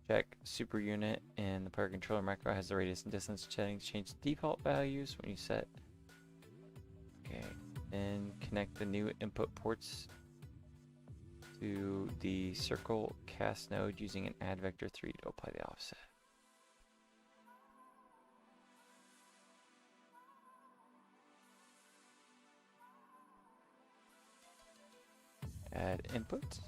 check super unit and the player controller macro has the radius and distance settings. Change the default values when you set. Okay, and connect the new input ports to the circle cast node using an add vector 3 to apply the offset. Add input.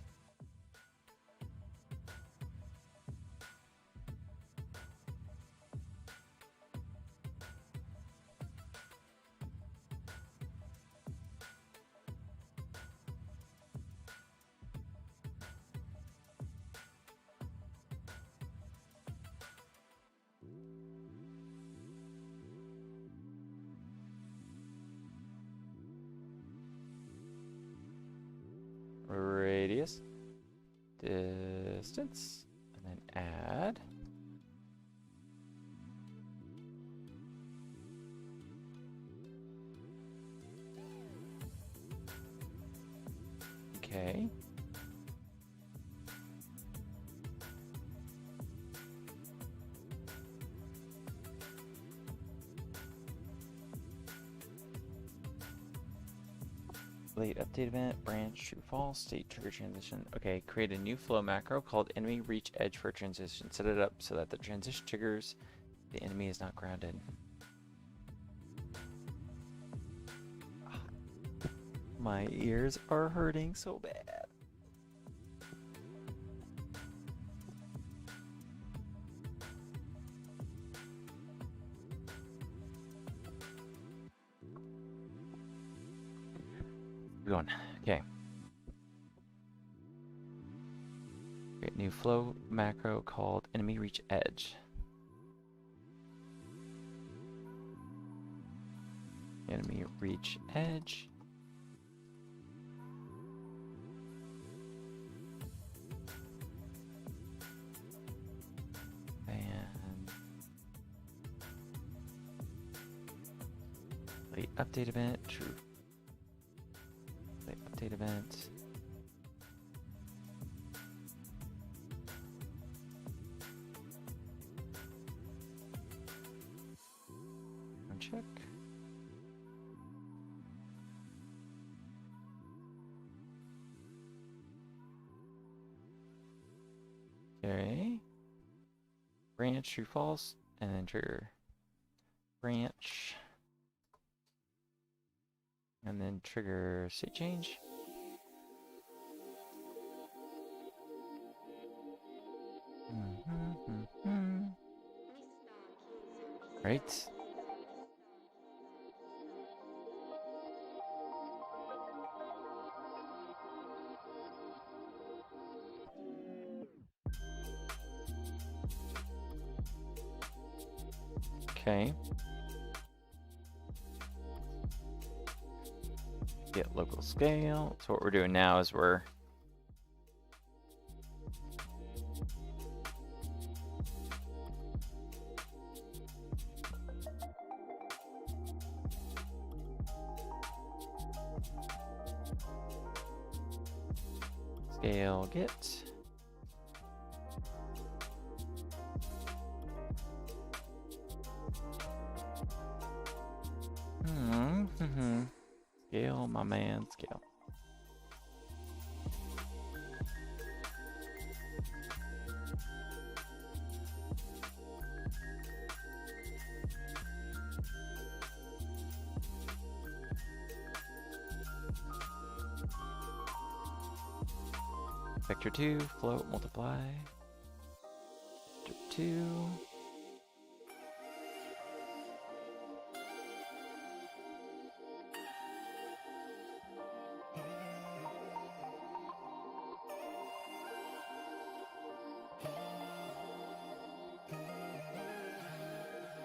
Radius, distance, and then add. Okay. Late update event, branch, true, false, state, trigger, transition. Okay, create a new flow macro called enemy reach edge for transition. Set it up so that the transition triggers, the enemy is not grounded. My ears are hurting so bad. We're going. Okay. Create new flow macro called enemy reach edge. Enemy reach edge. And late update event, true. Late update event. Check. Okay. Branch, true, false, and then trigger. Branch. And then trigger state change. Right. Okay. Get local scale. So what we're doing now is we're scale get. Scale, my man, scale. Vector 2, float, multiply. Vector 2.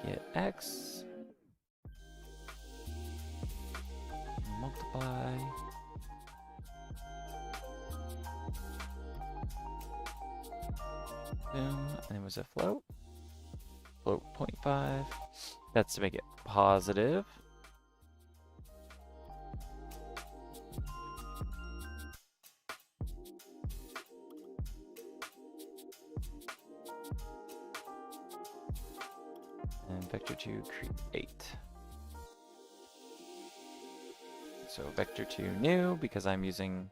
Get x. Multiply. Boom. And it was a float. Float 0.5. That's to make it positive. And vector 2 create. So vector 2 new because I'm using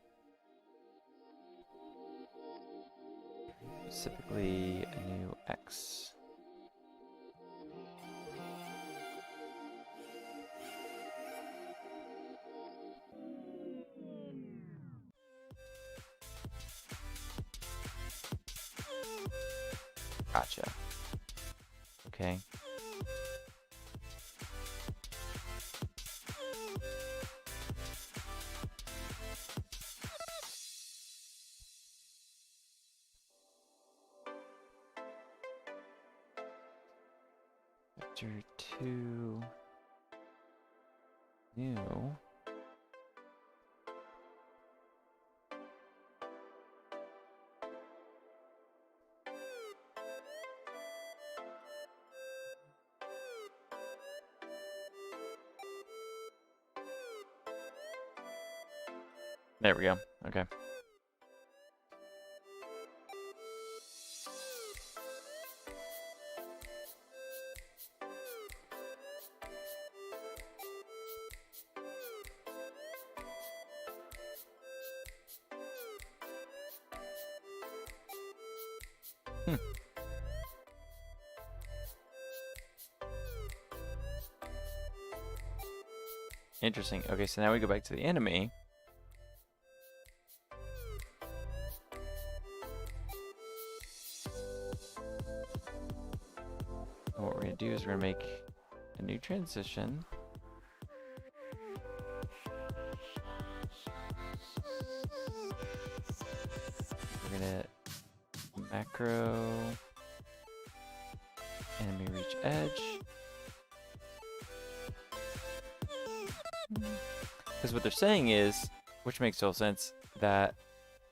specifically a new x. Gotcha. Okay. Vector 2 new. There we go. Okay. Interesting. Okay, so now we go back to the enemy. And what we're going to do is we're going to make a new transition. We're going to macro enemy reach edge. Because what they're saying is, which makes total sense, that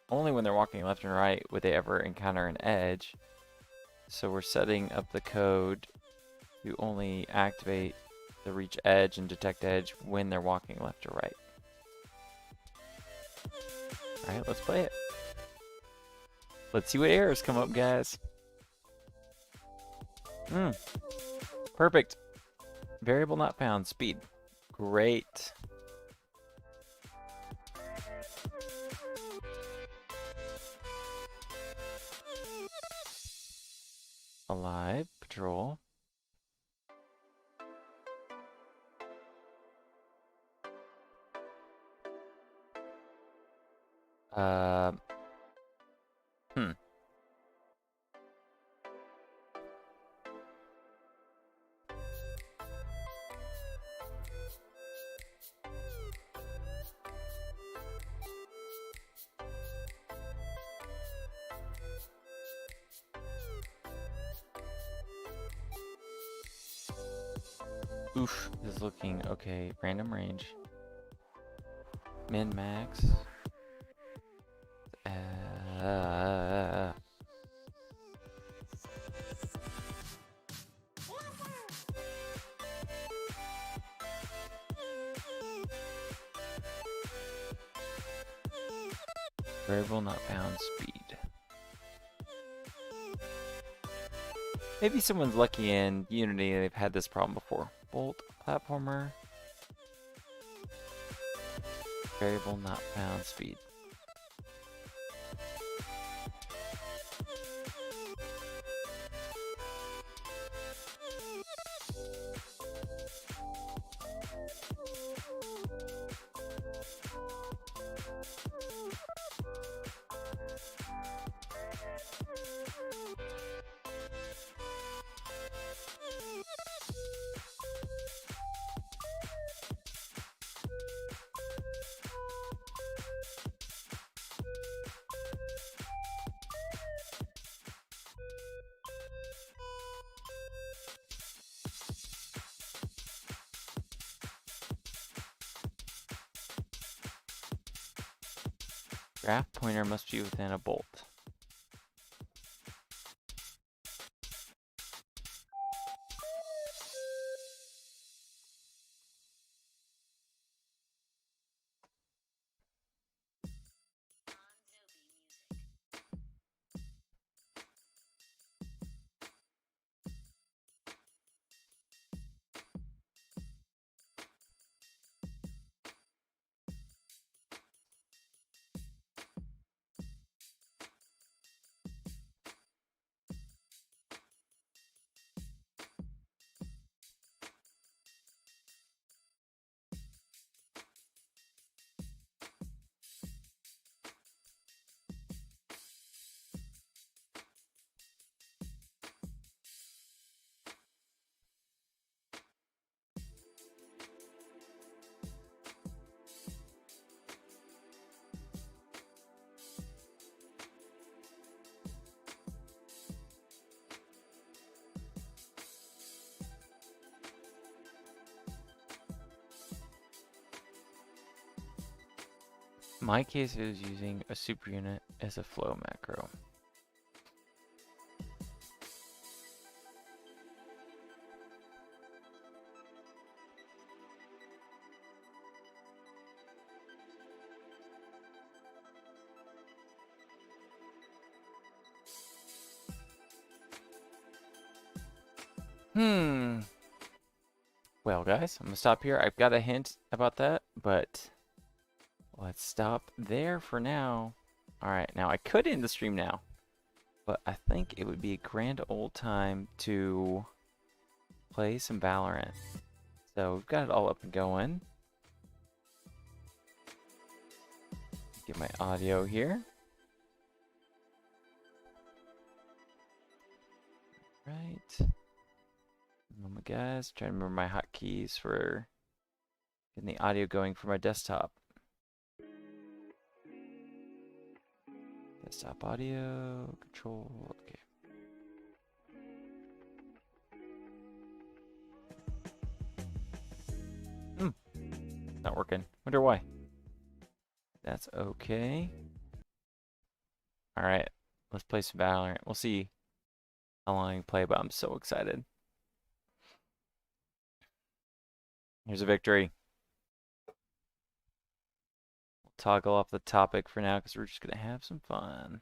only when they're walking left and right would they ever encounter an edge. So we're setting up the code to only activate the reach edge and detect edge when they're walking left or right. Alright, let's play it. Let's see what errors come up, guys. Perfect. Variable not found. Speed. Great. Alive. Patrol. Oof, this is looking okay. Random range. Min max. Variable not bound speed. Maybe someone's lucky in Unity and they've had this problem before. Bolt platformer. Variable not bound speed. Graph pointer must be within a bolt. In my case, it was using a super unit as a flow macro. Well, guys, I'm gonna stop here. I've got a hint about that, but let's stop there for now. All right, now I could end the stream now, but I think it would be a grand old time to play some Valorant. So we've got it all up and going. Get my audio here. Right. Moment, guys. Trying to remember my hotkeys for getting the audio going for my desktop. Desktop audio control. Okay. Not working. Wonder why. That's okay. All right. Let's play some Valorant. We'll see how long I can play, but I'm so excited. Here's a victory. We'll toggle off the topic for now because we're just going to have some fun.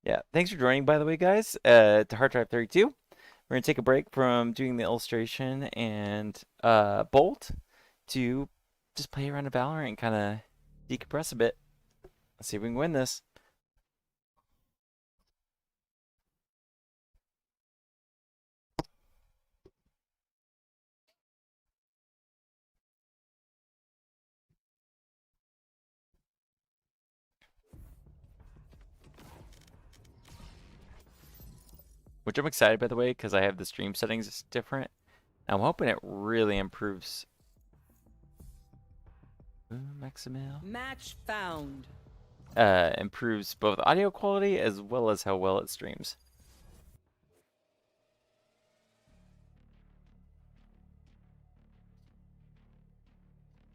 Yeah, thanks for joining, by the way, guys, to Hard Drive 32. We're going to take a break from doing the illustration and Bolt to just play around a Valorant and kind of decompress a bit. Let's see if we can win this. Which I'm excited, by the way, because I have the stream settings different. I'm hoping it really improves. Maximal. Match found. Improves both audio quality as well as how well it streams.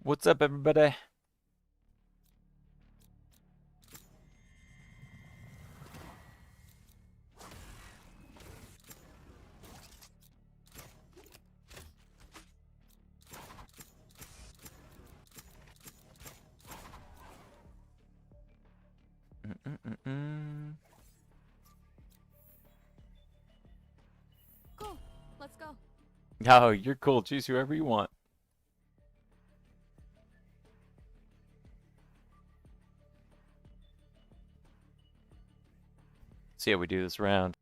What's up, everybody? Cool. Let's go. Oh, you're cool. Choose whoever you want. See how we do this round.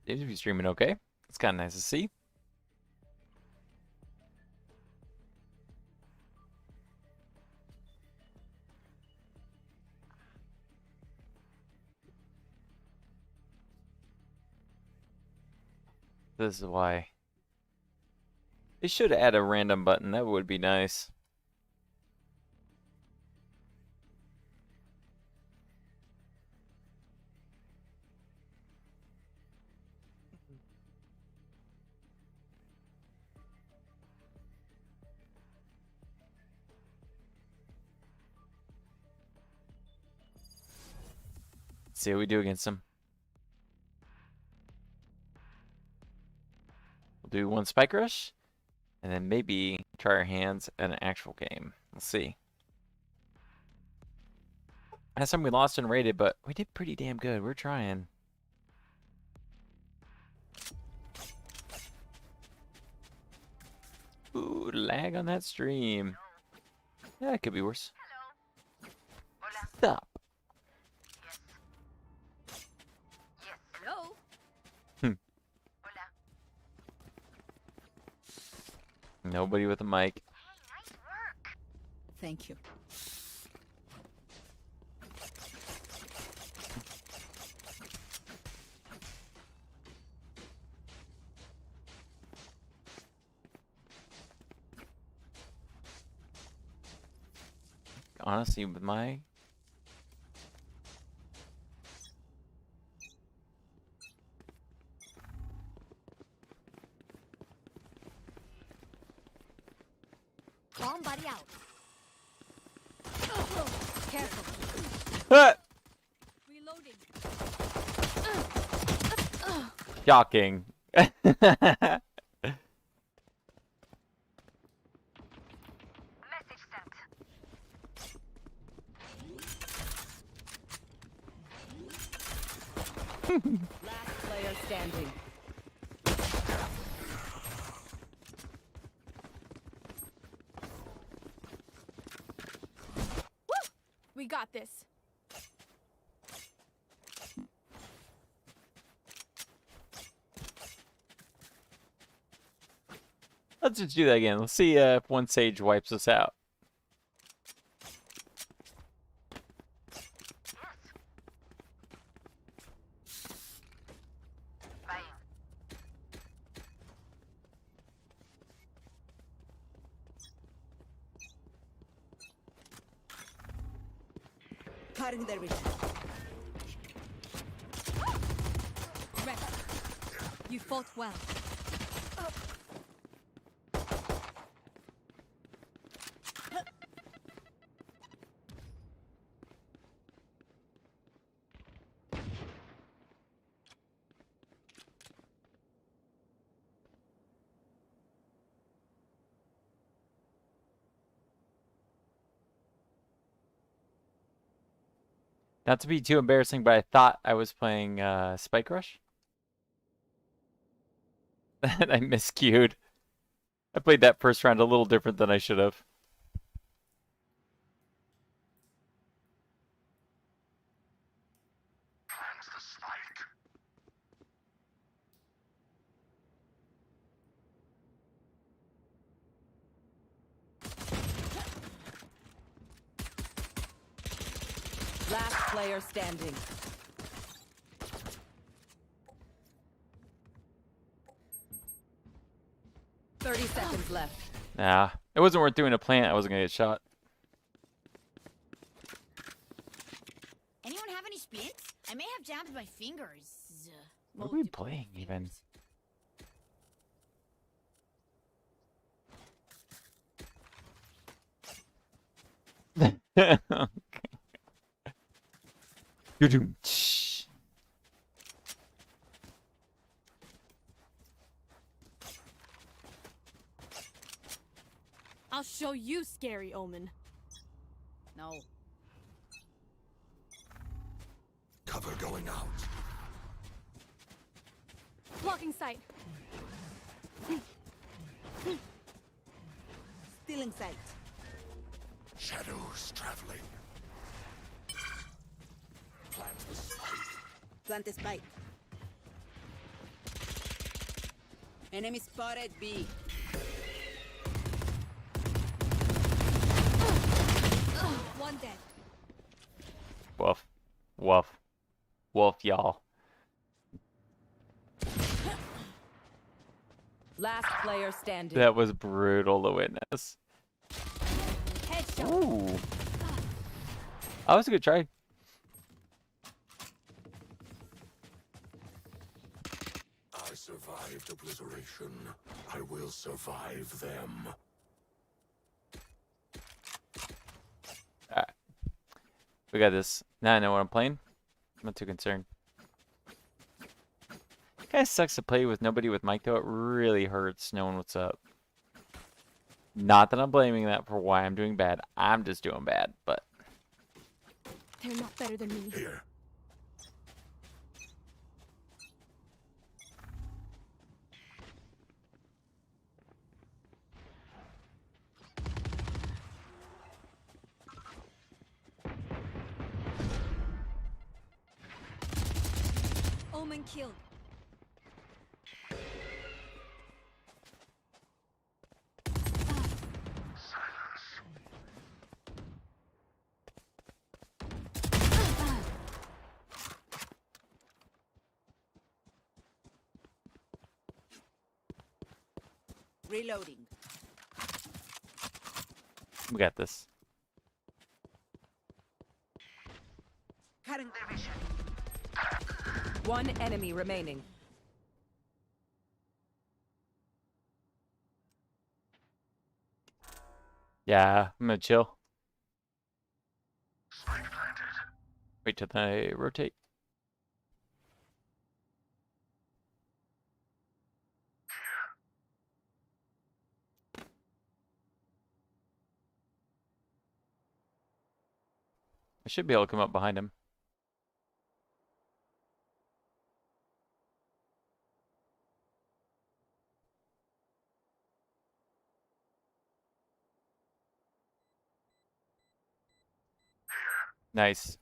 Seems to be streaming okay. It's kind of nice to see. This is why. They should add a random button. That would be nice. Let's see what we do against them. We'll do one spike rush, and then maybe try our hands at an actual game. We'll see. Last time we lost and rated, but we did pretty damn good. We're trying. Ooh, lag on that stream. Yeah, it could be worse. Stop. Hello. Nobody with a mic. Thank you. Honestly, with my... Bomb buddy out. Careful. Ah! Reloading. Shocking. Last player standing. Woo! We got this. Let's just do that again. Let's see if one sage wipes us out. Cutting their vision. Rex, you fought well. Not to be too embarrassing, but I thought I was playing Spike Rush. And I miscued. I played that first round a little different than I should have. Last player standing. Thirty seconds left. Nah, it wasn't worth doing a plant. I wasn't gonna get shot. Anyone have any splints? I may have jammed my fingers. What are we playing even? Doo-doo. I'll show you, scary omen. No. Cover going out. Blocking sight. Still in sight. Shadows traveling. Plant the spike. Plant the spike. Enemy spotted B. One dead. Woof. Woof. Woof, y'all. Last player standing. That was brutal to witness. Headshot. Ooh. That was a good try. I survived obliteration. I will survive them. Alright. We got this. Now I know what I'm playing. I'm not too concerned. It kinda sucks to play with nobody with mic though. It really hurts knowing what's up. Not that I'm blaming that for why I'm doing bad. I'm just doing bad, but They're not better than me. Here. Omen killed. Reloading. we got this. Cutting their vision. One enemy remaining. Yeah, I'm gonna chill. Wait till they rotate. I should be able to come up behind him. Nice.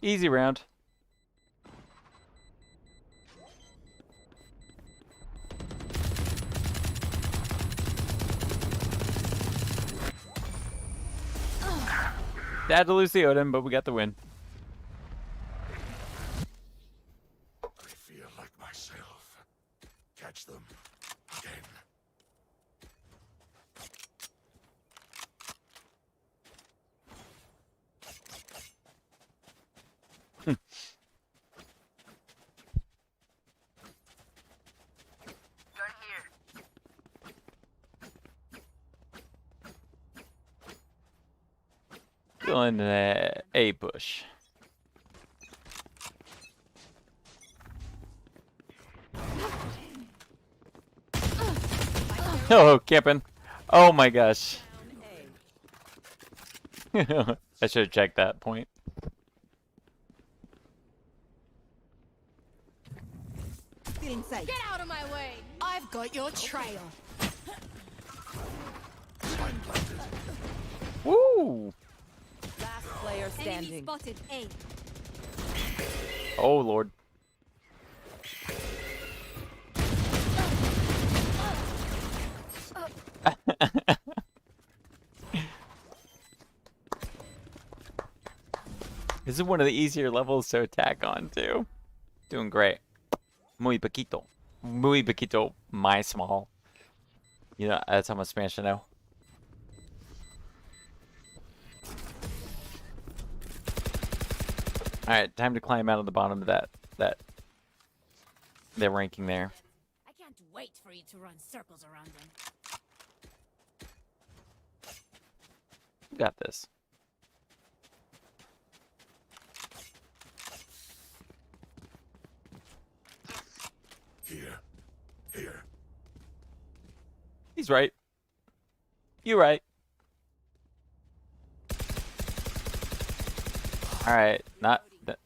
Easy round. Had to lose the Odin, but we got the win. I feel like myself. Catch them. Again. Feeling a push. Oh, camping. Oh my gosh. I should have checked that point. Still in sight. Get out of my way. I've got your trail. Spike planted. Woo! Last player Enemy standing. spotted A. Oh Lord. This is one of the easier levels to attack on too. Doing great. Muy poquito. Muy poquito. My small. You know, that's how much Spanish I know. right, time to climb out of the bottom of that ranking there. I can't wait for you to run circles around them. You got this. Here. Here. He's right. You right. All right, not that.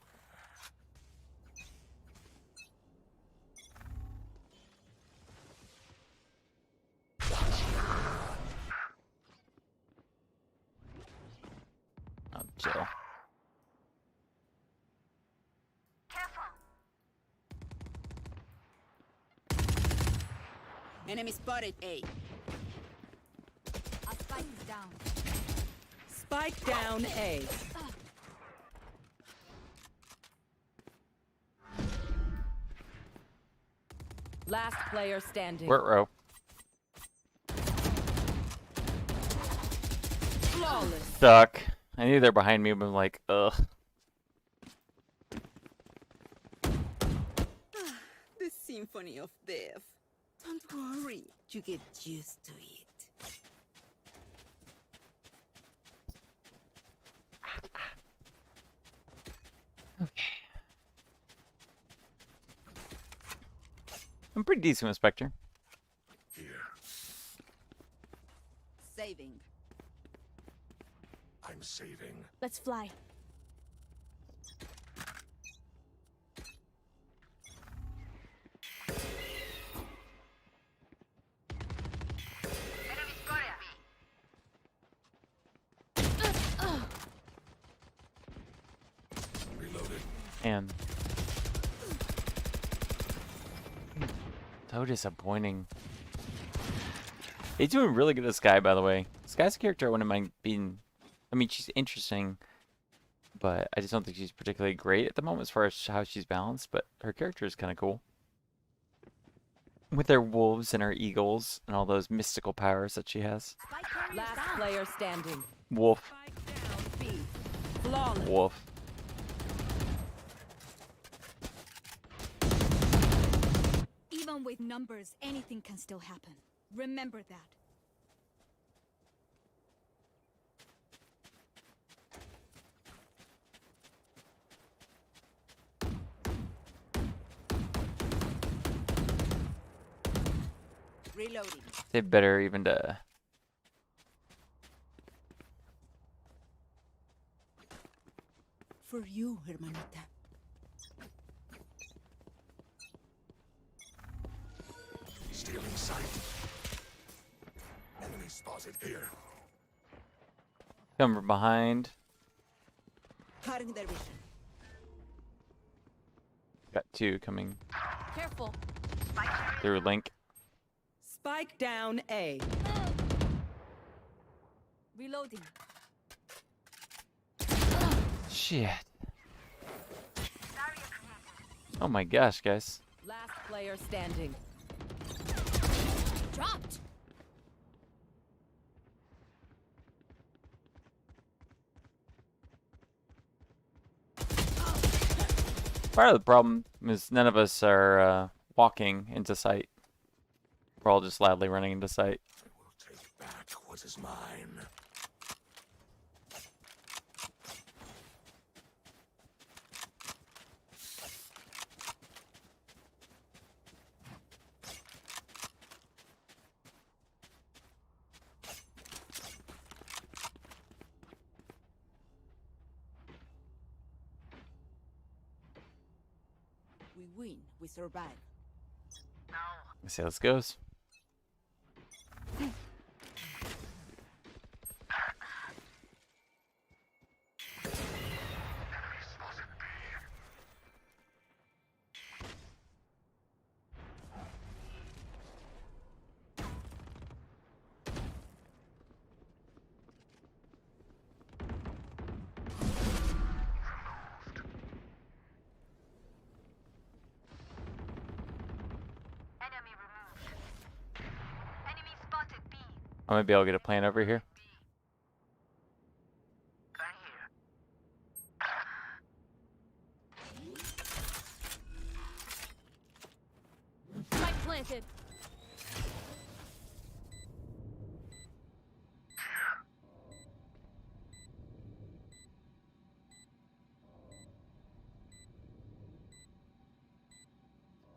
Oh, chill. Enemy spotted A. A spike is down. Spike down A. Last player standing. We're at row. Flawless. Suck. I knew they're behind me, but I'm like, ugh. The symphony of death. Don't worry, you get used to it. I'm pretty decent with Spectre. Here. Saving. I'm saving. Let's fly. Reloading. And so disappointing. He's doing really good at Sky, by the way. Sky's a character I wouldn't mind being. I mean, she's interesting, but I just don't think she's particularly great at the moment as far as how she's balanced. But her character is kind of cool. With her wolves and her eagles and all those mystical powers that she has. Spike carrier Last down. player standing. Wolf. Spike down B. Flawless. Wolf. Even with numbers, anything can still happen. Remember that. Reloading. They better even to. For you, hermanita. Stealing sight. Enemy spotted here. Come from behind. Cutting their vision. Got two coming Careful. through Link. Spike down A. Reloading. Shit. Oh my gosh, guys. Last player standing. Dropped. Part of the problem is none of us are walking into sight. We're all just loudly running into sight. I will take back what is mine. We win. We survive. Let's see how this goes. I might be able to get a plane over here.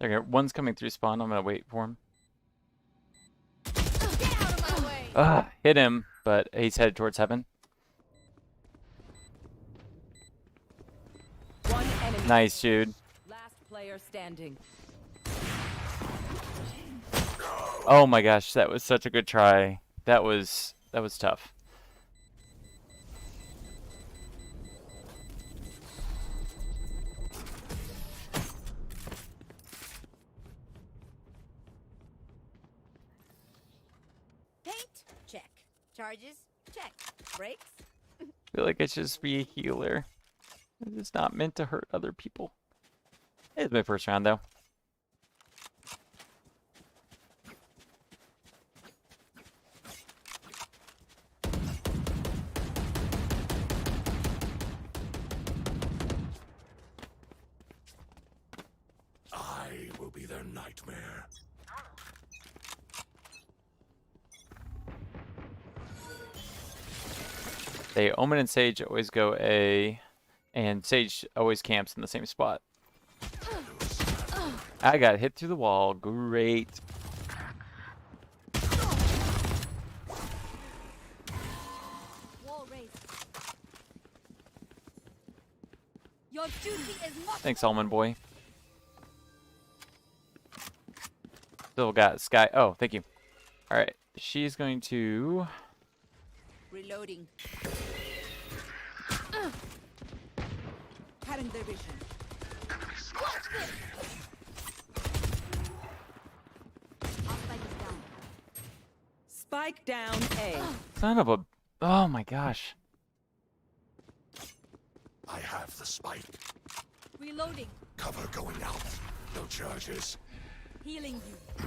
Okay, one's coming through spawn. I'm gonna wait for him. Get out of my way! Ah, hit him, but he's headed towards heaven. One enemy. Nice, dude. Last player standing. Oh my gosh, that was such a good try. That was tough. Paint? Check. Charges? Check. Brakes? I feel like I should just be a healer. It's not meant to hurt other people. It's my first round though. I will be their nightmare. They Omen and Sage always go A, and Sage always camps in the same spot. I got hit through the wall. Great. Wall raised. Your duty is not. Thanks, Almond Boy. Still got Sky. Oh, thank you. All right, she's going to. Reloading. Cutting their vision. Spike down A. Son of a. Oh my gosh. I have the spike. Reloading. Cover going out. No charges. Healing you.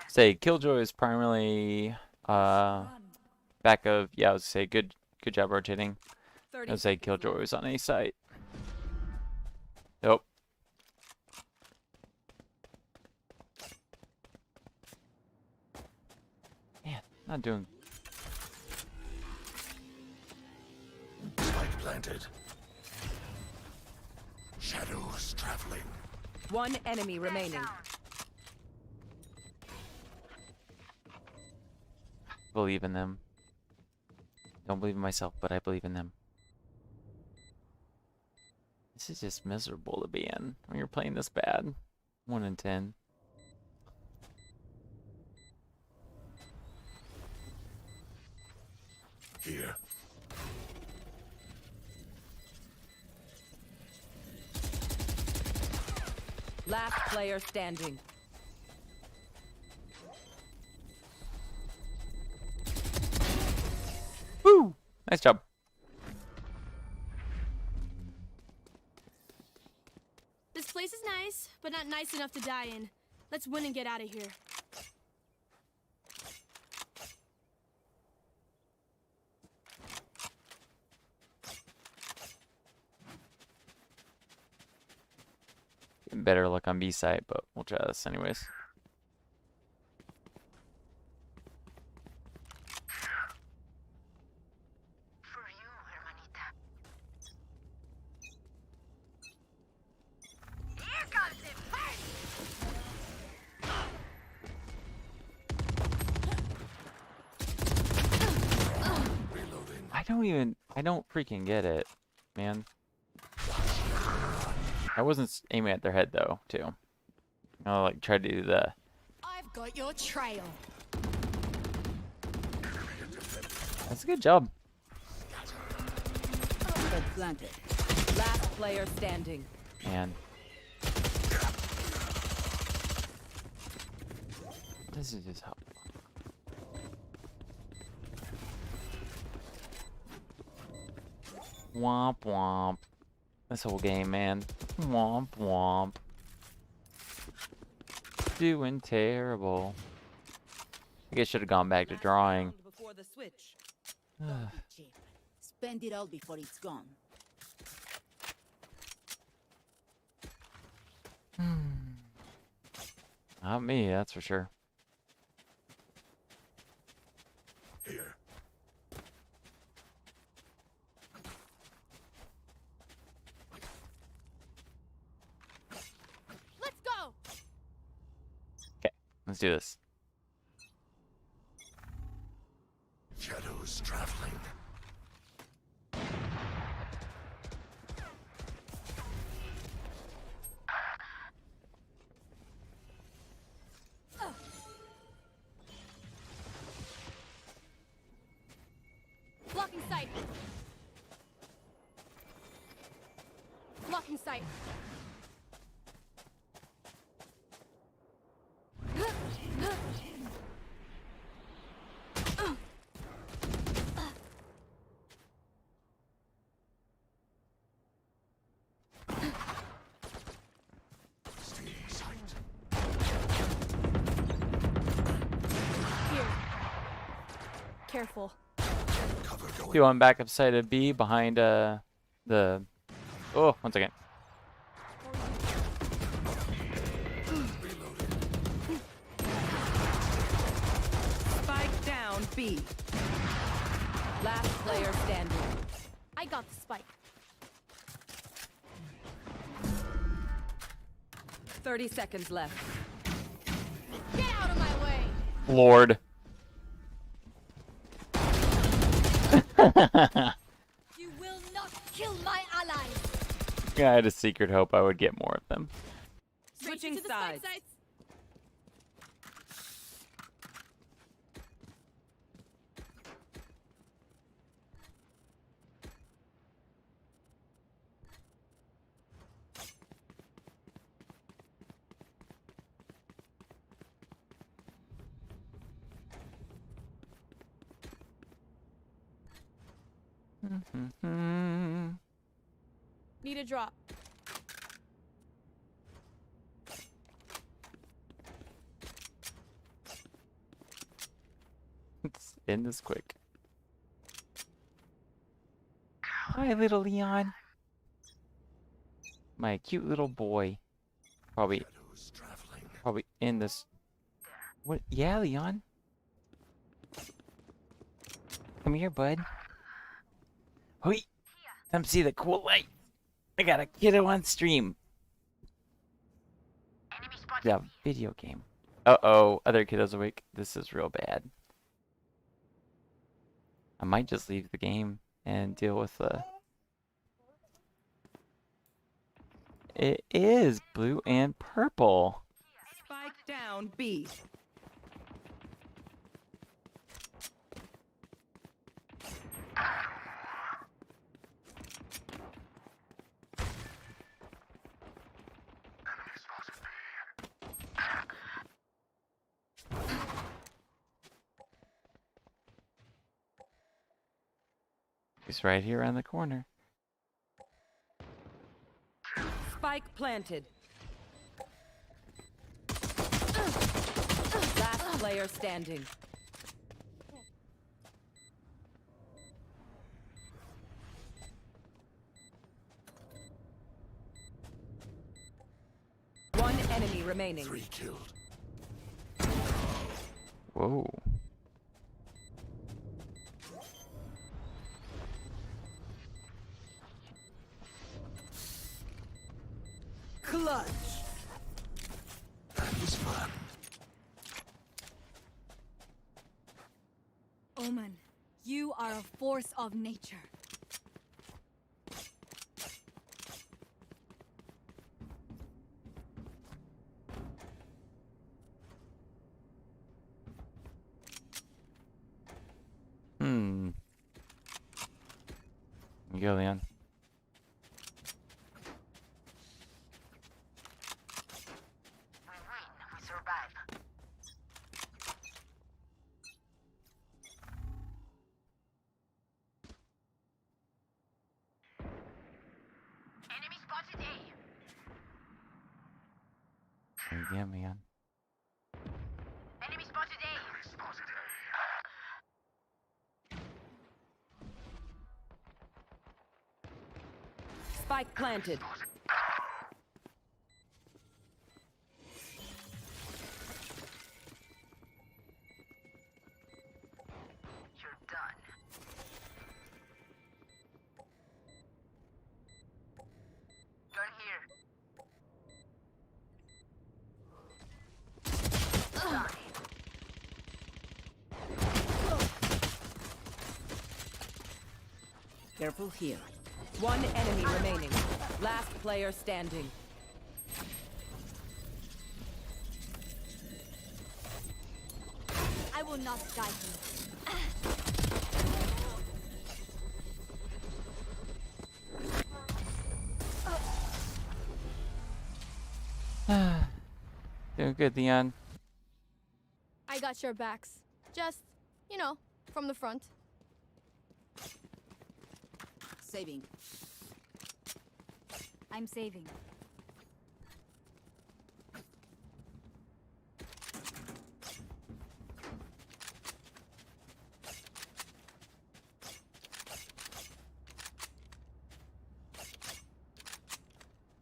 Say Killjoy is primarily back of, yeah, I was gonna say good job rotating. I 30. would say Killjoy was on A site. Nope. Man, not doing. Spike planted. Shadows traveling. One enemy remaining. Believe in them. Don't believe in myself, but I believe in them. This is just miserable to be in when you're playing this bad. 1 in 10. Here. Last player standing. Woo! Nice job. This place is nice, but not nice enough to die in. Let's win and get out of here. Getting better luck on B site, but we'll try this anyways. I don't freaking get it, man. I wasn't aiming at their head though, too. I'll like try to do the. I've got your trail. That's a good job. Spike planted. Last player standing. Man. This is just how. Womp womp. This whole game, man. Womp womp. Doing terrible. I guess should have gone back to drawing. Before the switch. Don't be cheap. Spend it all before it's gone. Not me, that's for sure. Here. Let's do this. Shadows traveling. Blocking sight. Blocking sight. Stealing sight. Here. Careful. Cover going. Two on backup side of B behind the. Oh, 1 second. Reloaded. Spike down B. Last player standing. I got the spike. 30 seconds left. Get out of my way. Lord. You will not kill my allies. Yeah, I had a secret hope I would get more of them. Switching Straight to the spike sides. sites. Need a drop. Let's end this quick. Hi, little Leon. My cute little boy. Probably Shadows traveling. in this. What? Yeah, Leon. Come here, bud. Hoi. Come see the cool light. I got a kiddo on stream. Yeah, video game. Uh-oh, other kiddos awake. This is real bad. I might just leave the game and deal with the... It is blue and purple. Spike down B. He's right here around the corner. Spike planted. Last player standing. One enemy remaining. 3 killed. Whoa. Clutch. That was fun. Omen, you are a force of nature. Hmm. You go, Leon. Yeah, man. Spike planted. Careful here. One enemy remaining. Last player standing. I will not die here. Doing good, Leon. I got your backs. Just, you know, from the front. Saving. I'm saving.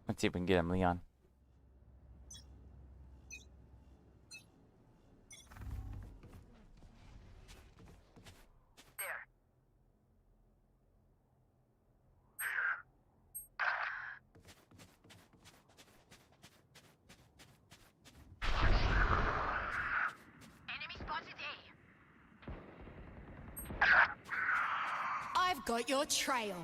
Let's see if we can get him, Leon. I've got your trail.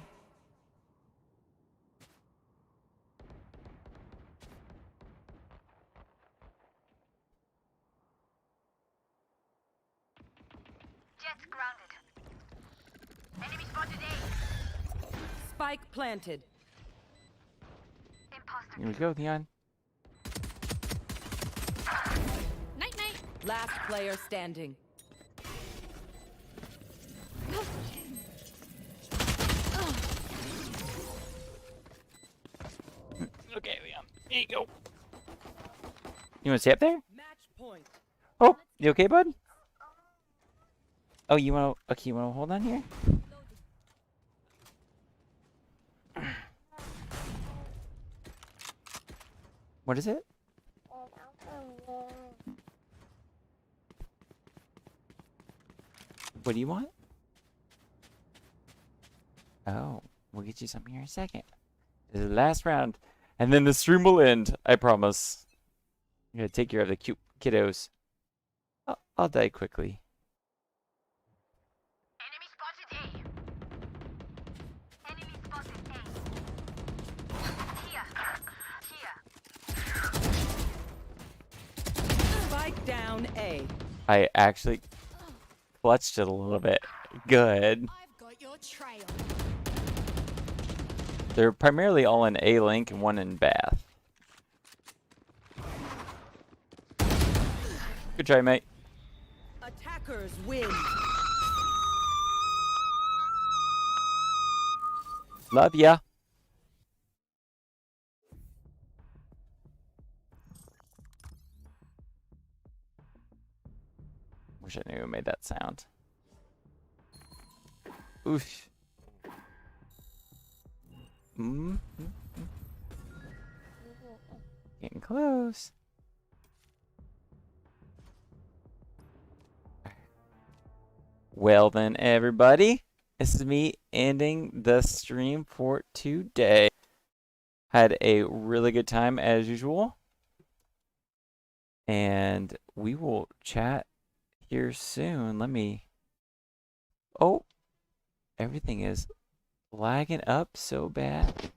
Jets grounded. Enemy spotted A. Spike planted. Imposter. Here we go, Leon. Night night. Last player standing. Okay, Leon. Here you go. You want to stay up there? Match point. Oh, you okay, bud? Oh, you want to? Okay, you want to hold on here? What is it? What do you want? Oh, we'll get you something here in a second. This is the last round, and then the stream will end. I promise. I'm gonna take care of the cute kiddos. I'll die quickly. Enemy spotted A. Enemy spotted A. Here. Spike down A. I actually clutched it a little bit. Good. I've got your trail. They're primarily all in A-Link and one in Bath. Good try, mate. Attackers win. Love ya. Wish I knew who made that sound. Oof. Getting close. Well then, everybody, this is me ending the stream for today. Had a really good time as usual. And we will chat here soon. Let me... Oh, everything is lagging up so bad.